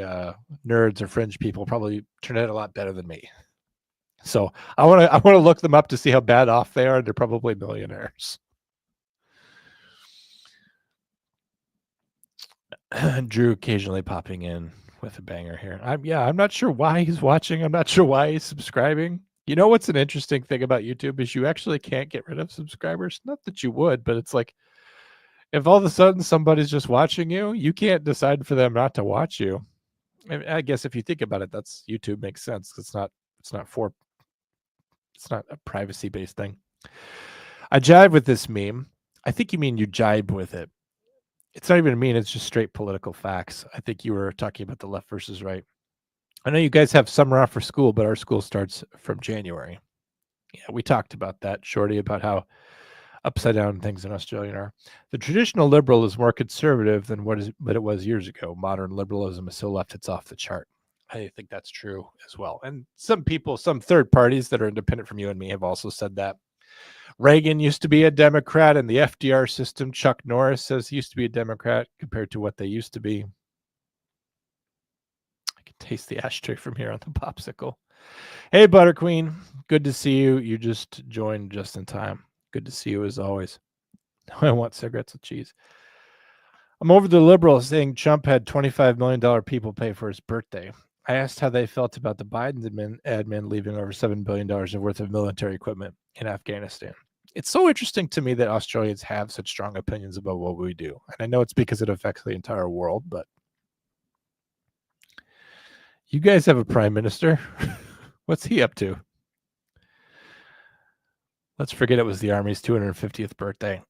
nerds or fringe people probably turned out a lot better than me. So I want to look them up to see how bad off they are. They're probably millionaires. Drew occasionally popping in with a banger here. I'm not sure why he's watching. I'm not sure why he's subscribing. You know what's an interesting thing about YouTube is you actually can't get rid of subscribers. Not that you would, but it's like if all of a sudden somebody's just watching you, you can't decide for them not to watch you. I guess if you think about it, that's YouTube makes sense. It's not a privacy-based thing. I jive with this meme. I think you mean you jibe with it. It's not even a meme. It's just straight political facts. I think you were talking about the left versus right. I know you guys have summer off for school, but our school starts from January. Yeah, we talked about that, Shorty, about how upside down things in Australia are. The traditional liberal is more conservative than what it was years ago. Modern liberalism is so left it's off the chart. I think that's true as well. And some people, some third parties that are independent from you and me have also said that. Reagan used to be a Democrat, and the FDR system, Chuck Norris says he used to be a Democrat compared to what they used to be. I can taste the ashtray from here on the popsicle. Hey, Butter Queen. Good to see you. You just joined just in time. Good to see you as always. I want cigarettes with cheese. I'm over the liberals saying Trump had $25 million people pay for his birthday. I asked how they felt about the Biden admin leaving over $7 billion worth of military equipment in Afghanistan. It's so interesting to me that Australians have such strong opinions about what we do. And I know it's because it affects the entire world, but you guys have a prime minister. What's he up to? Let's forget it was the Army's 250th birthday.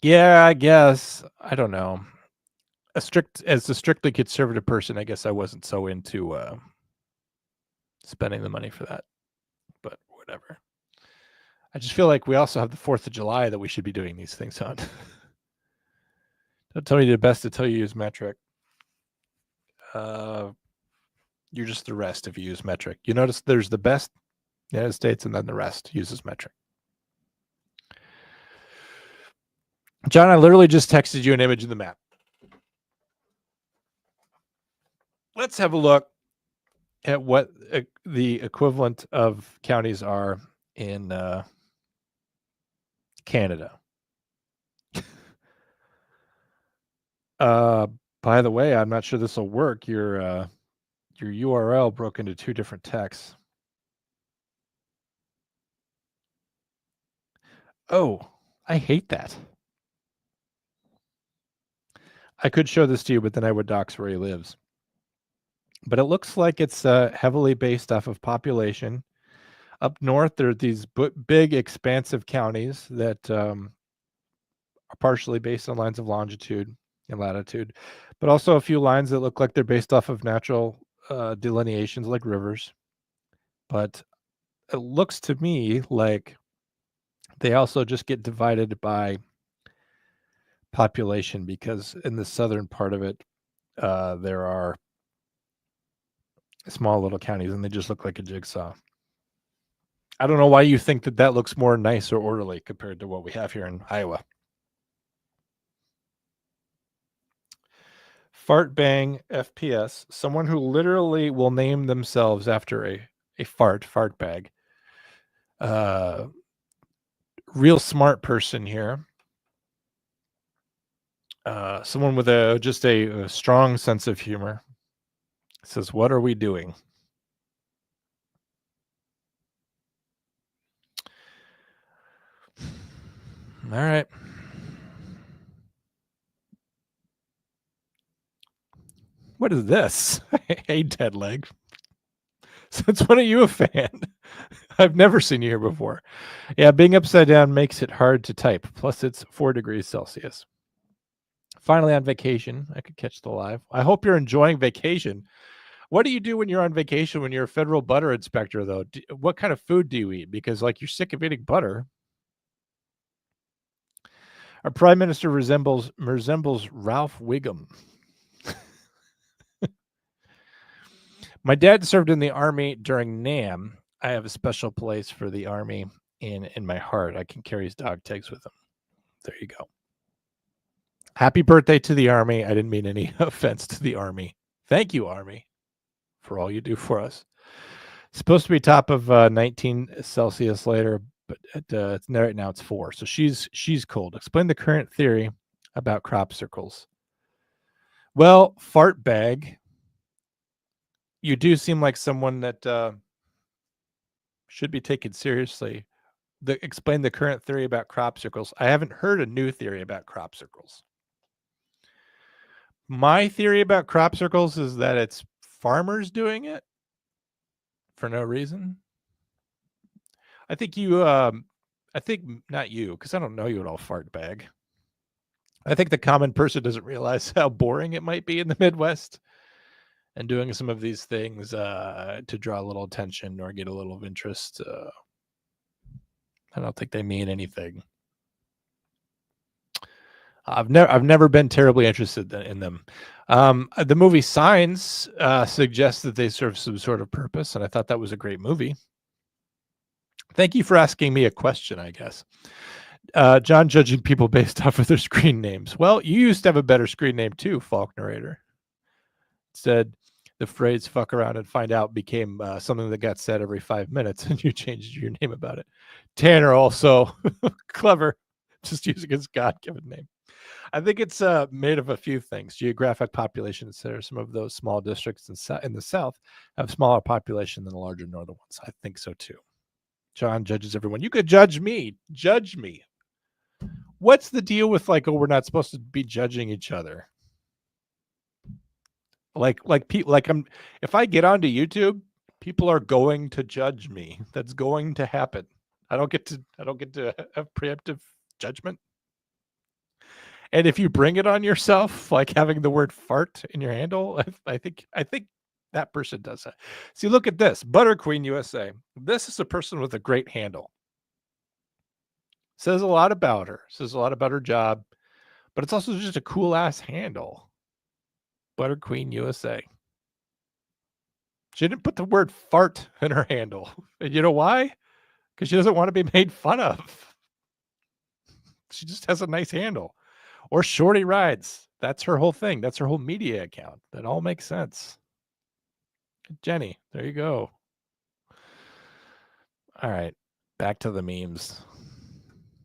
Yeah, I guess. I don't know. As a strictly conservative person, I guess I wasn't so into spending the money for that. But whatever. I just feel like we also have the 4th of July that we should be doing these things on. Don't tell me the best until you use metric. You're just the rest if you use metric. You notice there's the best United States and then the rest uses metric. John, I literally just texted you an image of the map. Let's have a look at what the equivalent of counties are in Canada. By the way, I'm not sure this will work. Your URL broke into 2 different texts. Oh, I hate that. I could show this to you, but then I would dox where he lives. But it looks like it's heavily based off of population. Up north, there are these big, expansive counties that are partially based on lines of longitude and latitude, but also a few lines that look like they're based off of natural delineations like rivers. But it looks to me like they also just get divided by population, because in the southern part of it, there are small little counties and they just look like a jigsaw. I don't know why you think that looks more nice or orderly compared to what we have here in Iowa. Fart bang FPS, someone who literally will name themselves after a fart bag. Real smart person here. Someone with just a strong sense of humor. Says, what are we doing? All right. What is this? Hey, dead leg. Since when are you a fan? I've never seen you here before. Yeah, being upside down makes it hard to type. Plus, it's 4 degrees Celsius. Finally on vacation. I could catch the live. I hope you're enjoying vacation. What do you do when you're on vacation when you're a federal butter inspector, though? What kind of food do you eat? Because, like, you're sick of eating butter. Our prime minister resembles Ralph Wiggum. My dad served in the army during NAM. I have a special place for the army in my heart. I can carry his dog tags with him. There you go. Happy birthday to the army. I didn't mean any offense to the army. Thank you, army, for all you do for us. It's supposed to be top of 19 Celsius later, but right now it's 4. So she's cold. Explain the current theory about crop circles. Well, fart bag, you do seem like someone that should be taken seriously. Explain the current theory about crop circles. I haven't heard a new theory about crop circles. My theory about crop circles is that it's farmers doing it for no reason. I think not you, because I don't know you at all, fart bag. I think the common person doesn't realize how boring it might be in the Midwest, and doing some of these things to draw a little attention or get a little of interest. I don't think they mean anything. I've never been terribly interested in them. The movie Signs suggests that they serve some sort of purpose, and I thought that was a great movie. Thank you for asking me a question, I guess. John judging people based off of their screen names. Well, you used to have a better screen name too, Falk Narrator. Said the phrase "fuck around and find out" became something that got said every 5 minutes, and you changed your name about it. Tanner also clever, just using his God-given name. I think it's made of a few things. Geographic populations. There are some of those small districts in the South have smaller population than the larger northern ones. I think so too. John judges everyone. You could judge me. Judge me. What's the deal with like, oh, we're not supposed to be judging each other? Like people, like if I get onto YouTube, people are going to judge me. That's going to happen. I don't get to have preemptive judgment. And if you bring it on yourself, like having the word fart in your handle, I think that person does that. See, look at this. Butter Queen USA. This is a person with a great handle. Says a lot about her. Says a lot about her job. But it's also just a cool ass handle. Butter Queen USA. She didn't put the word fart in her handle. And you know why? Because she doesn't want to be made fun of. She just has a nice handle. Or Shorty Rides. That's her whole thing. That's her whole media account. That all makes sense. Jenny, there you go. All right. Back to the memes.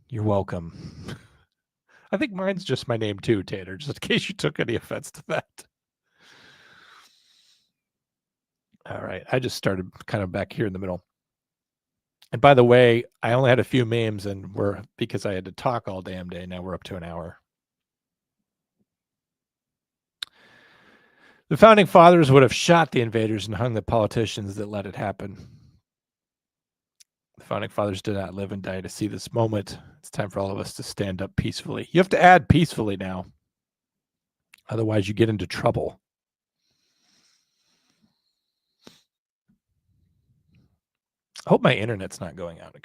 You're welcome. I think mine's just my name too, Tanner, just in case you took any offense to that. All right. I just started kind of back here in the middle. And by the way, I only had a few memes, and because I had to talk all damn day. Now we're up to an hour. The founding fathers would have shot the invaders and hung the politicians that let it happen. The founding fathers did not live and die to see this moment. It's time for all of us to stand up peacefully. You have to add peacefully now. Otherwise, you get into trouble. I hope my internet's not going out.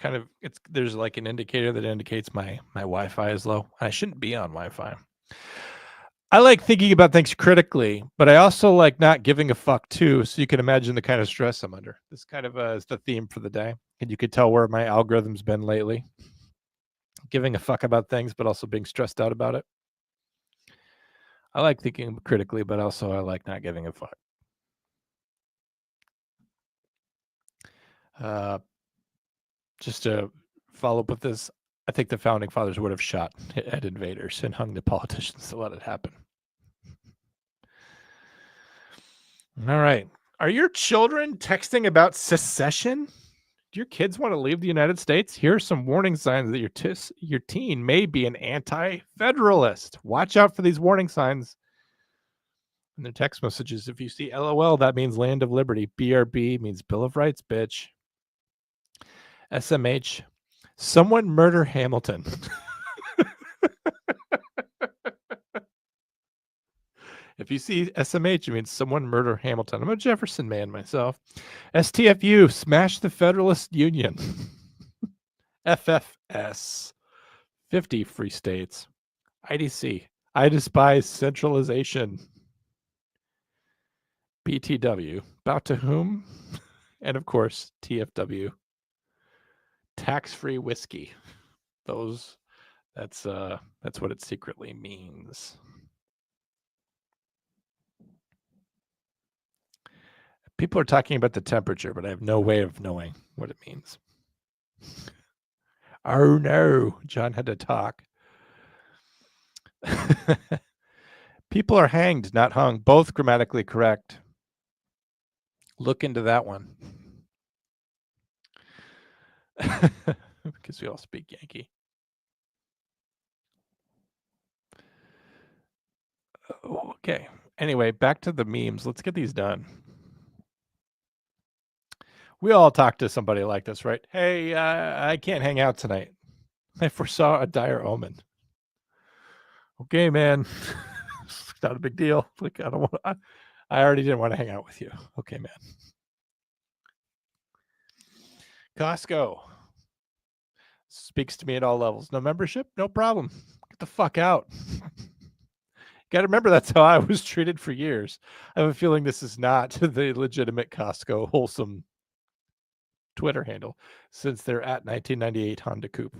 There's like an indicator that indicates my Wi-Fi is low. I shouldn't be on Wi-Fi. I like thinking about things critically, but I also like not giving a fuck too. So you can imagine the kind of stress I'm under. This kind of is the theme for the day. And you could tell where my algorithm's been lately. Giving a fuck about things, but also being stressed out about it. I like thinking critically, but also I like not giving a fuck. Just to follow up with this, I think the founding fathers would have shot at invaders and hung the politicians to let it happen. All right. Are your children texting about secession? Do your kids want to leave the United States? Here are some warning signs that your teen may be an anti-federalist. Watch out for these warning signs in their text messages. If you see LOL, that means Land of Liberty. BRB means Bill of Rights, bitch. SMH, someone murder Hamilton. If you see SMH, it means someone murder Hamilton. I'm a Jefferson man myself. STFU, smash the Federalist Union. FFS, 50 free states. IDC, I despise centralization. BTW, about to whom? And of course, TFW, tax-free whiskey. That's what it secretly means. People are talking about the temperature, but I have no way of knowing what it means. Oh no, John had to talk. People are hanged, not hung. Both grammatically correct. Look into that one. Because we all speak Yankee. Okay. Anyway, back to the memes. Let's get these done. We all talk to somebody like this, right? Hey, I can't hang out tonight. I foresaw a dire omen. Okay, man. It's not a big deal. Like, I already didn't want to hang out with you. Okay, man. Costco speaks to me at all levels. No membership? No problem. Get the fuck out. Got to remember that's how I was treated for years. I have a feeling this is not the legitimate Costco wholesome Twitter handle since they're at 1998 Honda Coupe.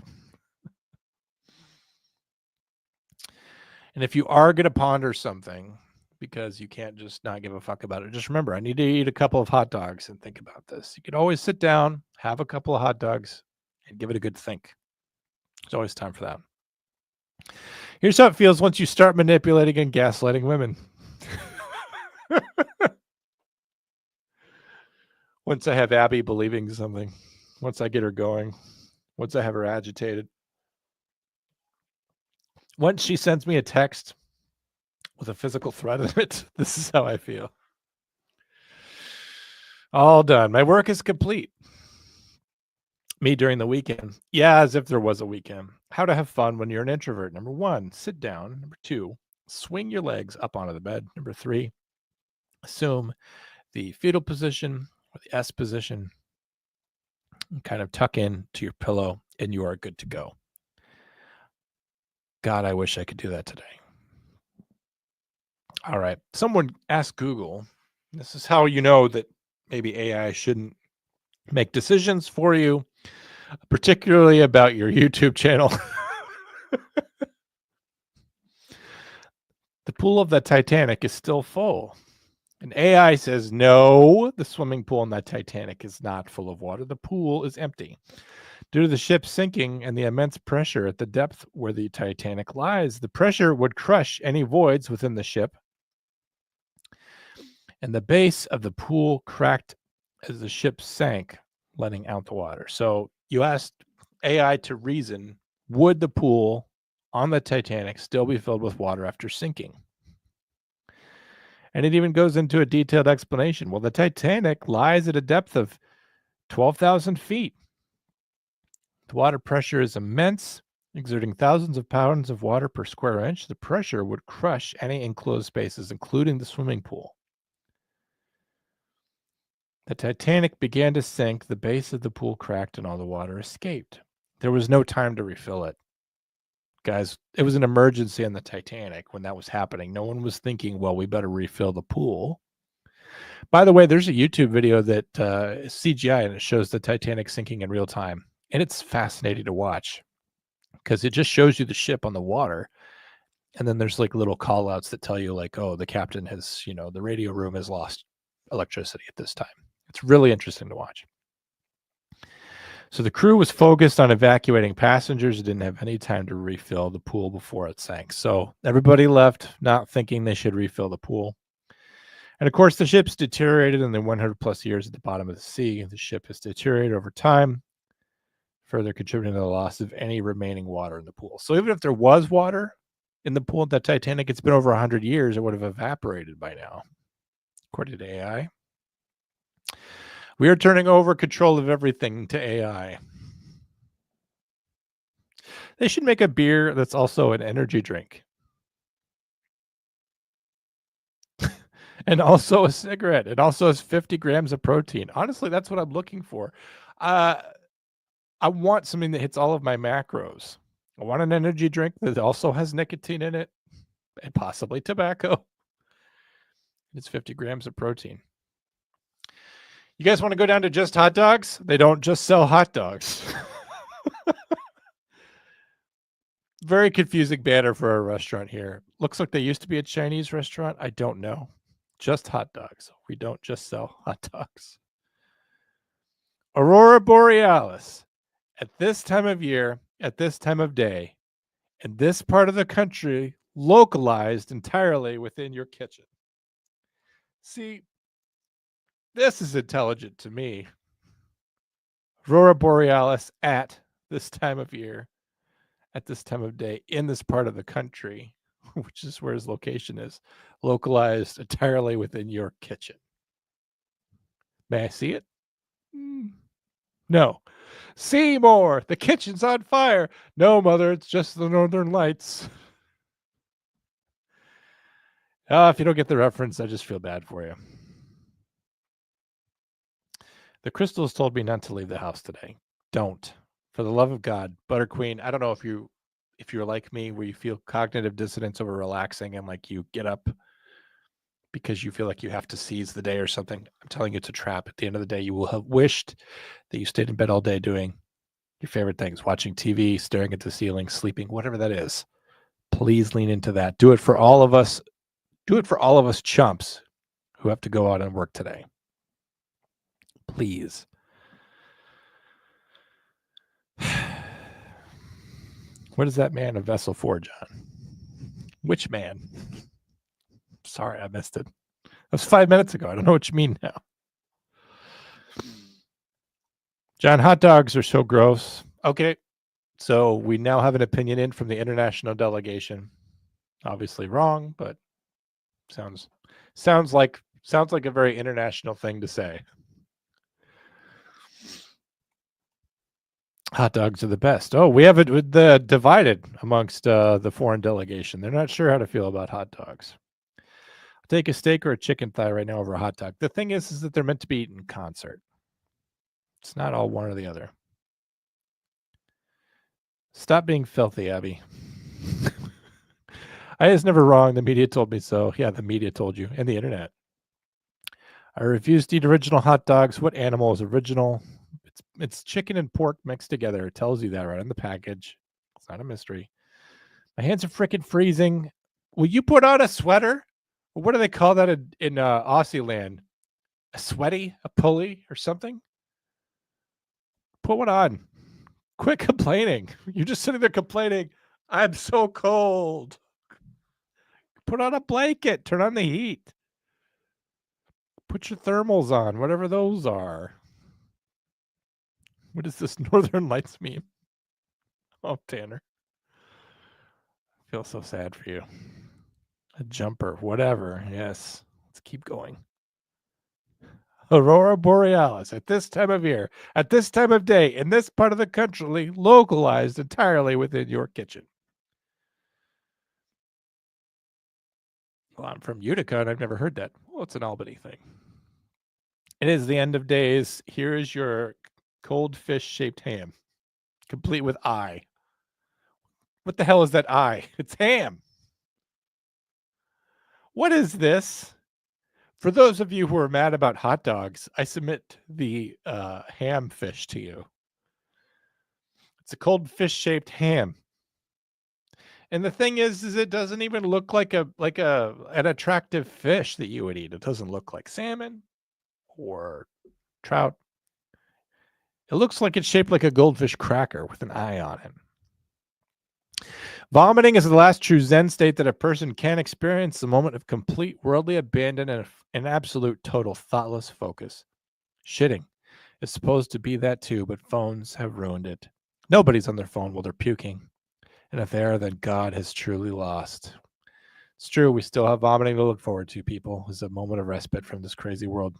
And if you are going to ponder something because you can't just not give a fuck about it, just remember, I need to eat a couple of hot dogs and think about this. You could always sit down, have a couple of hot dogs, and give it a good think. There's always time for that. Here's how it feels once you start manipulating and gaslighting women. Once I have Abby believing something, once I get her going, once I have her agitated, once she sends me a text with a physical threat in it, this is how I feel. All done. My work is complete. Me during the weekend. Yeah, as if there was a weekend. How to have fun when you're an introvert. Number 1, sit down. Number 2, swing your legs up onto the bed. Number 3, assume the fetal position or the S position. And kind of tuck in to your pillow and you are good to go. God, I wish I could do that today. All right. Someone asked Google. This is how you know that maybe AI shouldn't make decisions for you, particularly about your YouTube channel. The pool of the Titanic is still full. And AI says, no, the swimming pool in that Titanic is not full of water. The pool is empty. Due to the ship sinking and the immense pressure at the depth where the Titanic lies, the pressure would crush any voids within the ship. And the base of the pool cracked as the ship sank, letting out the water. So you asked AI to reason, would the pool on the Titanic still be filled with water after sinking? And it even goes into a detailed explanation. Well, the Titanic lies at a depth of 12,000 feet. The water pressure is immense, exerting thousands of pounds of water per square inch. The pressure would crush any enclosed spaces, including the swimming pool. The Titanic began to sink, the base of the pool cracked, and all the water escaped. There was no time to refill it. Guys, it was an emergency on the Titanic when that was happening. No one was thinking, well, we better refill the pool. By the way, there's a YouTube video that is CGI, and it shows the Titanic sinking in real time. And it's fascinating to watch because it just shows you the ship on the water. And then there's like little call outs that tell you, like, oh, the captain has, the radio room has lost electricity at this time. It's really interesting to watch. So the crew was focused on evacuating passengers. It didn't have any time to refill the pool before it sank. So everybody left not thinking they should refill the pool. And of course, the ship's deteriorated in the 100 plus years at the bottom of the sea. The ship has deteriorated over time, further contributing to the loss of any remaining water in the pool. So even if there was water in the pool at the Titanic, it's been over 100 years, it would have evaporated by now, according to AI. We are turning over control of everything to AI. They should make a beer that's also an energy drink. And also a cigarette. It also has 50 grams of protein. Honestly, that's what I'm looking for. I want something that hits all of my macros. I want an energy drink that also has nicotine in it and possibly tobacco. It's 50 grams of protein. You guys want to go down to just hot dogs? They don't just sell hot dogs. Very confusing banner for a restaurant here. Looks like they used to be a Chinese restaurant. I don't know. Just hot dogs. We don't just sell hot dogs. Aurora Borealis. At this time of year, at this time of day, in this part of the country, localized entirely within your kitchen. See, this is intelligent to me. Aurora Borealis at this time of year, at this time of day, in this part of the country, which is where his location is, localized entirely within your kitchen. May I see it? No. Seymour, the kitchen's on fire. No, mother, it's just the Northern Lights. If you don't get the reference, I just feel bad for you. The crystals told me not to leave the house today. Don't. For the love of God. Butter Queen, I don't know if you're like me, where you feel cognitive dissonance over relaxing and like you get up because you feel like you have to seize the day or something. I'm telling you, it's a trap. At the end of the day, you will have wished that you stayed in bed all day doing your favorite things, watching TV, staring at the ceiling, sleeping, whatever that is. Please lean into that. Do it for all of us. Do it for all of us chumps who have to go out and work today. Please. What is that man a vessel for, John? Which man? Sorry, I missed it. That was 5 minutes ago. I don't know what you mean now. John, hot dogs are so gross. Okay, so we now have an opinion in from the international delegation. Obviously wrong, but sounds like a very international thing to say. Hot dogs are the best. Oh, we have it divided amongst the foreign delegation. They're not sure how to feel about hot dogs. I'll take a steak or a chicken thigh right now over a hot dog. The thing is that they're meant to be eaten in concert. It's not all one or the other. Stop being filthy, Abby. I was never wrong. The media told me so. Yeah, the media told you. And the internet. I refuse to eat original hot dogs. What animal is original? It's chicken and pork mixed together. It tells you that right on the package. It's not a mystery. My hands are freaking freezing. Will you put on a sweater? What do they call that in Aussie land? A sweaty? A pulley or something? Put one on. Quit complaining. You're just sitting there complaining. I'm so cold. Put on a blanket. Turn on the heat. Put your thermals on, whatever those are. What does this Northern Lights meme? Oh, Tanner. I feel so sad for you. A jumper, whatever. Yes. Let's keep going. Aurora borealis at this time of year, at this time of day, in this part of the country, localized entirely within your kitchen. Well, I'm from Utica and I've never heard that. Well, it's an Albany thing. It is the end of days. Here is your cold fish shaped ham, complete with eye. What the hell is that eye? It's ham. What is this? For those of you who are mad about hot dogs, I submit the ham fish to you. It's a cold fish shaped ham. And the thing is it doesn't even look like an attractive fish that you would eat. It doesn't look like salmon or trout. It looks like it's shaped like a goldfish cracker with an eye on it. Vomiting is the last true Zen state that a person can experience, the moment of complete worldly abandon and an absolute total thoughtless focus. Shitting is supposed to be that too, but phones have ruined it. Nobody's on their phone while they're puking. And if they are, then God has truly lost. It's true, we still have vomiting to look forward to, people. It's a moment of respite from this crazy world.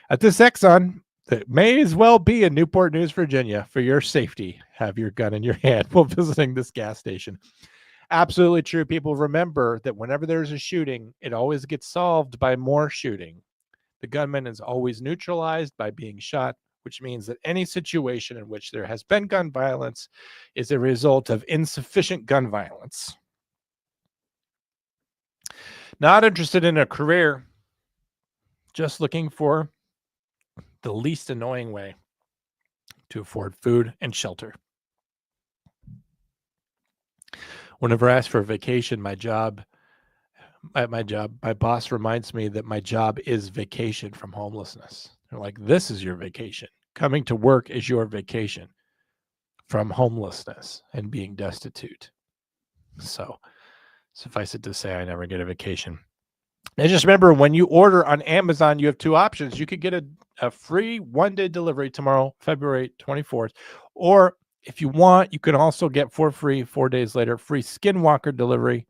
At this Exxon, that may as well be in Newport News, Virginia, for your safety, have your gun in your hand while visiting this gas station. Absolutely true, people. Remember that whenever there's a shooting, it always gets solved by more shooting. The gunman is always neutralized by being shot, which means that any situation in which there has been gun violence is a result of insufficient gun violence. Not interested in a career, just looking for the least annoying way to afford food and shelter. Whenever I ask for a vacation, my boss reminds me that my job is vacation from homelessness. They're like, this is your vacation. Coming to work is your vacation from homelessness and being destitute. So suffice it to say, I never get a vacation. And just remember, when you order on Amazon, you have two options. You could get a free one-day delivery tomorrow, February 24th. Or if you want, you can also get for free 4 days later, free Skinwalker delivery.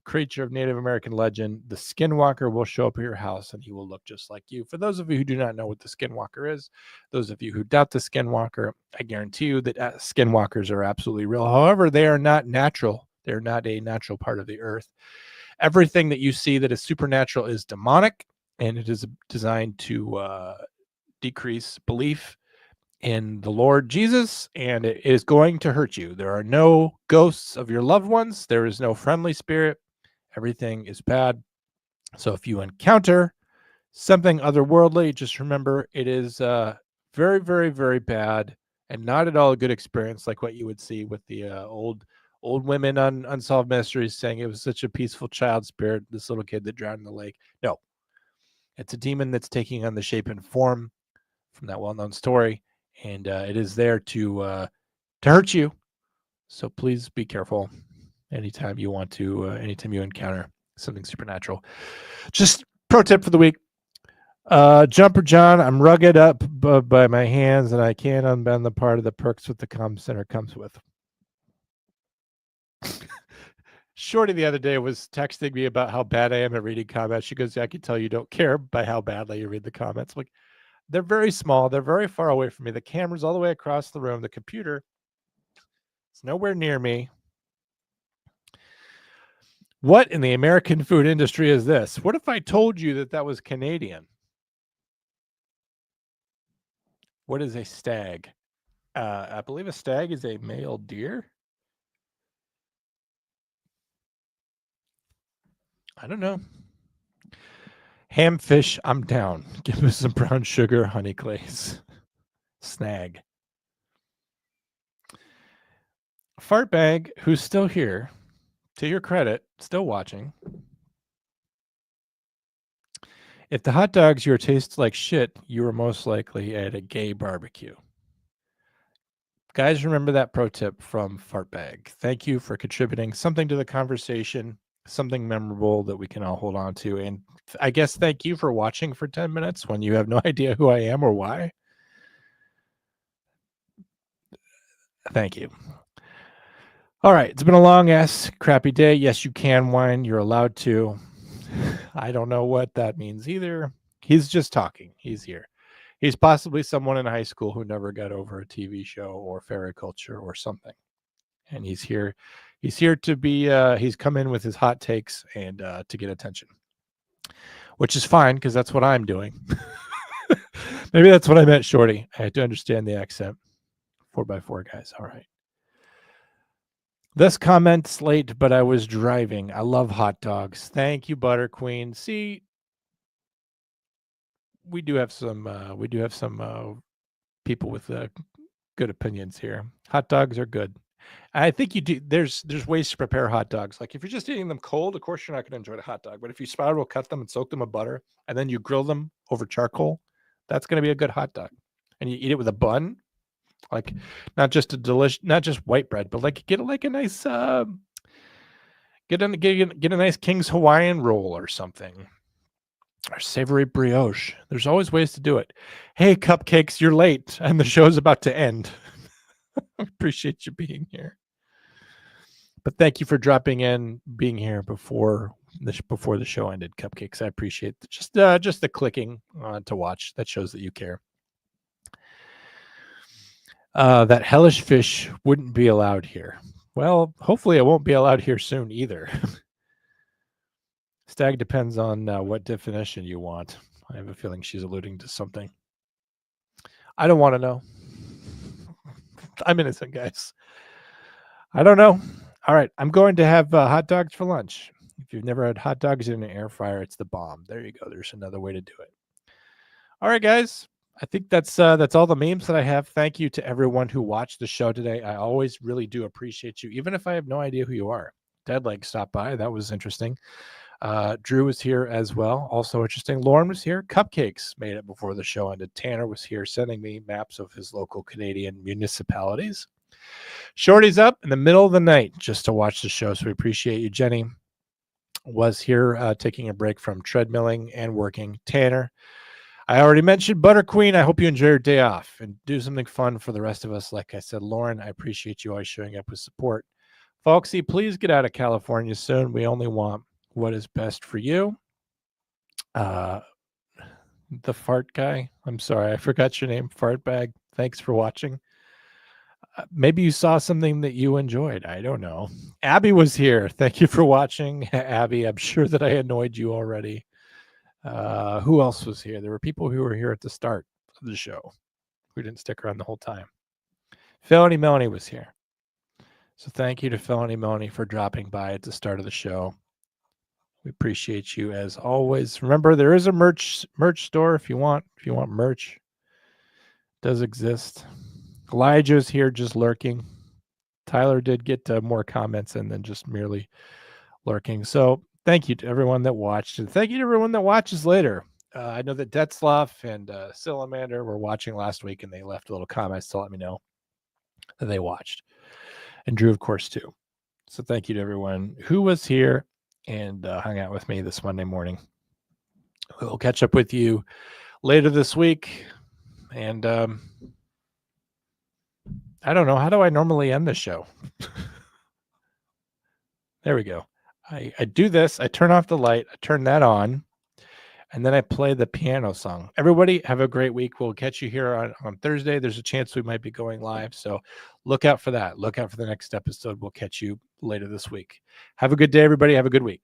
Creature of Native American legend. The Skinwalker will show up at your house and he will look just like you. For those of you who do not know what the Skinwalker is, those of you who doubt the Skinwalker, I guarantee you that Skinwalkers are absolutely real. However, they are not natural. They're not a natural part of the earth. Everything that you see that is supernatural is demonic, and it is designed to decrease belief in the Lord Jesus, and it is going to hurt you. There are no ghosts of your loved ones. There is no friendly spirit. Everything is bad. So if you encounter something otherworldly, just remember it is very, very, very bad and not at all a good experience, like what you would see with the old women on Unsolved Mysteries saying it was such a peaceful child spirit, this little kid that drowned in the lake. No, it's a demon that's taking on the shape and form from that well-known story, and it is there to hurt you. So please be careful anytime you want to, anytime you encounter something supernatural. Just pro tip for the week. Jumper John, I'm rugged up by my hands, and I can't unbend the part of the perks with the comm center comes with. Shorty the other day was texting me about how bad I am at reading comments. She goes, I can tell you don't care by how badly you read the comments. Like, they're very small. They're very far away from me. The camera's all the way across the room. The computer is nowhere near me. What in the American food industry is this? What if I told you that that was Canadian? What is a stag? I believe a stag is a male deer. I don't know. Ham fish, I'm down. Give me some brown sugar, honey glaze. Snag. Fartbag, who's still here, to your credit, still watching. If the hot dogs your taste like shit, you were most likely at a gay barbecue. Guys, remember that pro tip from Fartbag. Thank you for contributing something to the conversation, something memorable that we can all hold on to. And I guess thank you for watching for 10 minutes when you have no idea who I am or why. Thank you. All right. It's been a long ass crappy day. Yes, you can whine. You're allowed to. I don't know what that means either. He's just talking. He's here. He's possibly someone in high school who never got over a TV show or fairy culture or something. And he's here. He's here to be, he's come in with his hot takes and to get attention, which is fine because that's what I'm doing. Maybe that's what I meant, Shorty. I had to understand the accent. 4x4 guys. All right. This comment's late, but I was driving. I love hot dogs. Thank you, Butter Queen. See, we do have some people with good opinions here. Hot dogs are good. I think you do. There's ways to prepare hot dogs. Like if you're just eating them cold, of course you're not going to enjoy the hot dog. But if you spiral cut them and soak them in butter, and then you grill them over charcoal, that's going to be a good hot dog. And you eat it with a bun, like not just white bread, but like get like a nice get a nice King's Hawaiian roll or something. Or savory brioche. There's always ways to do it. Hey, cupcakes, you're late, and the show's about to end. I appreciate you being here. But thank you for dropping in, being here before the show ended, cupcakes. I appreciate just the clicking to watch. That shows that you care. That hellish fish wouldn't be allowed here. Well, hopefully it won't be allowed here soon either. Stag depends on what definition you want. I have a feeling she's alluding to something. I don't want to know. I'm innocent, guys. I don't know. All right. I'm going to have hot dogs for lunch. If you've never had hot dogs in an air fryer, it's the bomb. There you go. There's another way to do it. All right, guys. I think that's all the memes that I have. Thank you to everyone who watched the show today. I always really do appreciate you, even if I have no idea who you are. Deadleg stopped by. That was interesting. Drew was here as well. Also interesting. Lauren was here. Cupcakes made it before the show ended. Tanner was here sending me maps of his local Canadian municipalities. Shorty's up in the middle of the night just to watch the show, so we appreciate you. Jenny was here taking a break from treadmilling and working. Tanner, I already mentioned Butter Queen. I hope you enjoy your day off and do something fun for the rest of us. Like I said, Lauren, I appreciate you always showing up with support. Folksy, please get out of California soon. We only want what is best for you. The fart guy. I'm sorry, I forgot your name. Fart bag. Thanks for watching. Maybe you saw something that you enjoyed. I don't know. Abby was here. Thank you for watching, Abby. I'm sure that I annoyed you already. Who else was here? There were people who were here at the start of the show who didn't stick around the whole time. Felony Melanie was here. So thank you to Felony Melanie for dropping by at the start of the show. We appreciate you as always. Remember, there is a merch store if you want merch. It does exist. Elijah's here just lurking. Tyler did get more comments in than just merely lurking. So thank you to everyone that watched. And thank you to everyone that watches later. I know that Detzloff and Silamander were watching last week, and they left little comments to let me know that they watched. And Drew, of course, too. So thank you to everyone who was here and hung out with me this Monday morning. We'll catch up with you later this week. And I don't know. How do I normally end the show? There we go. I do this. I turn off the light. I turn that on. And then I play the piano song. Everybody have a great week. We'll catch you here on Thursday. There's a chance we might be going live. So look out for that. Look out for the next episode. We'll catch you later this week. Have a good day, everybody. Have a good week.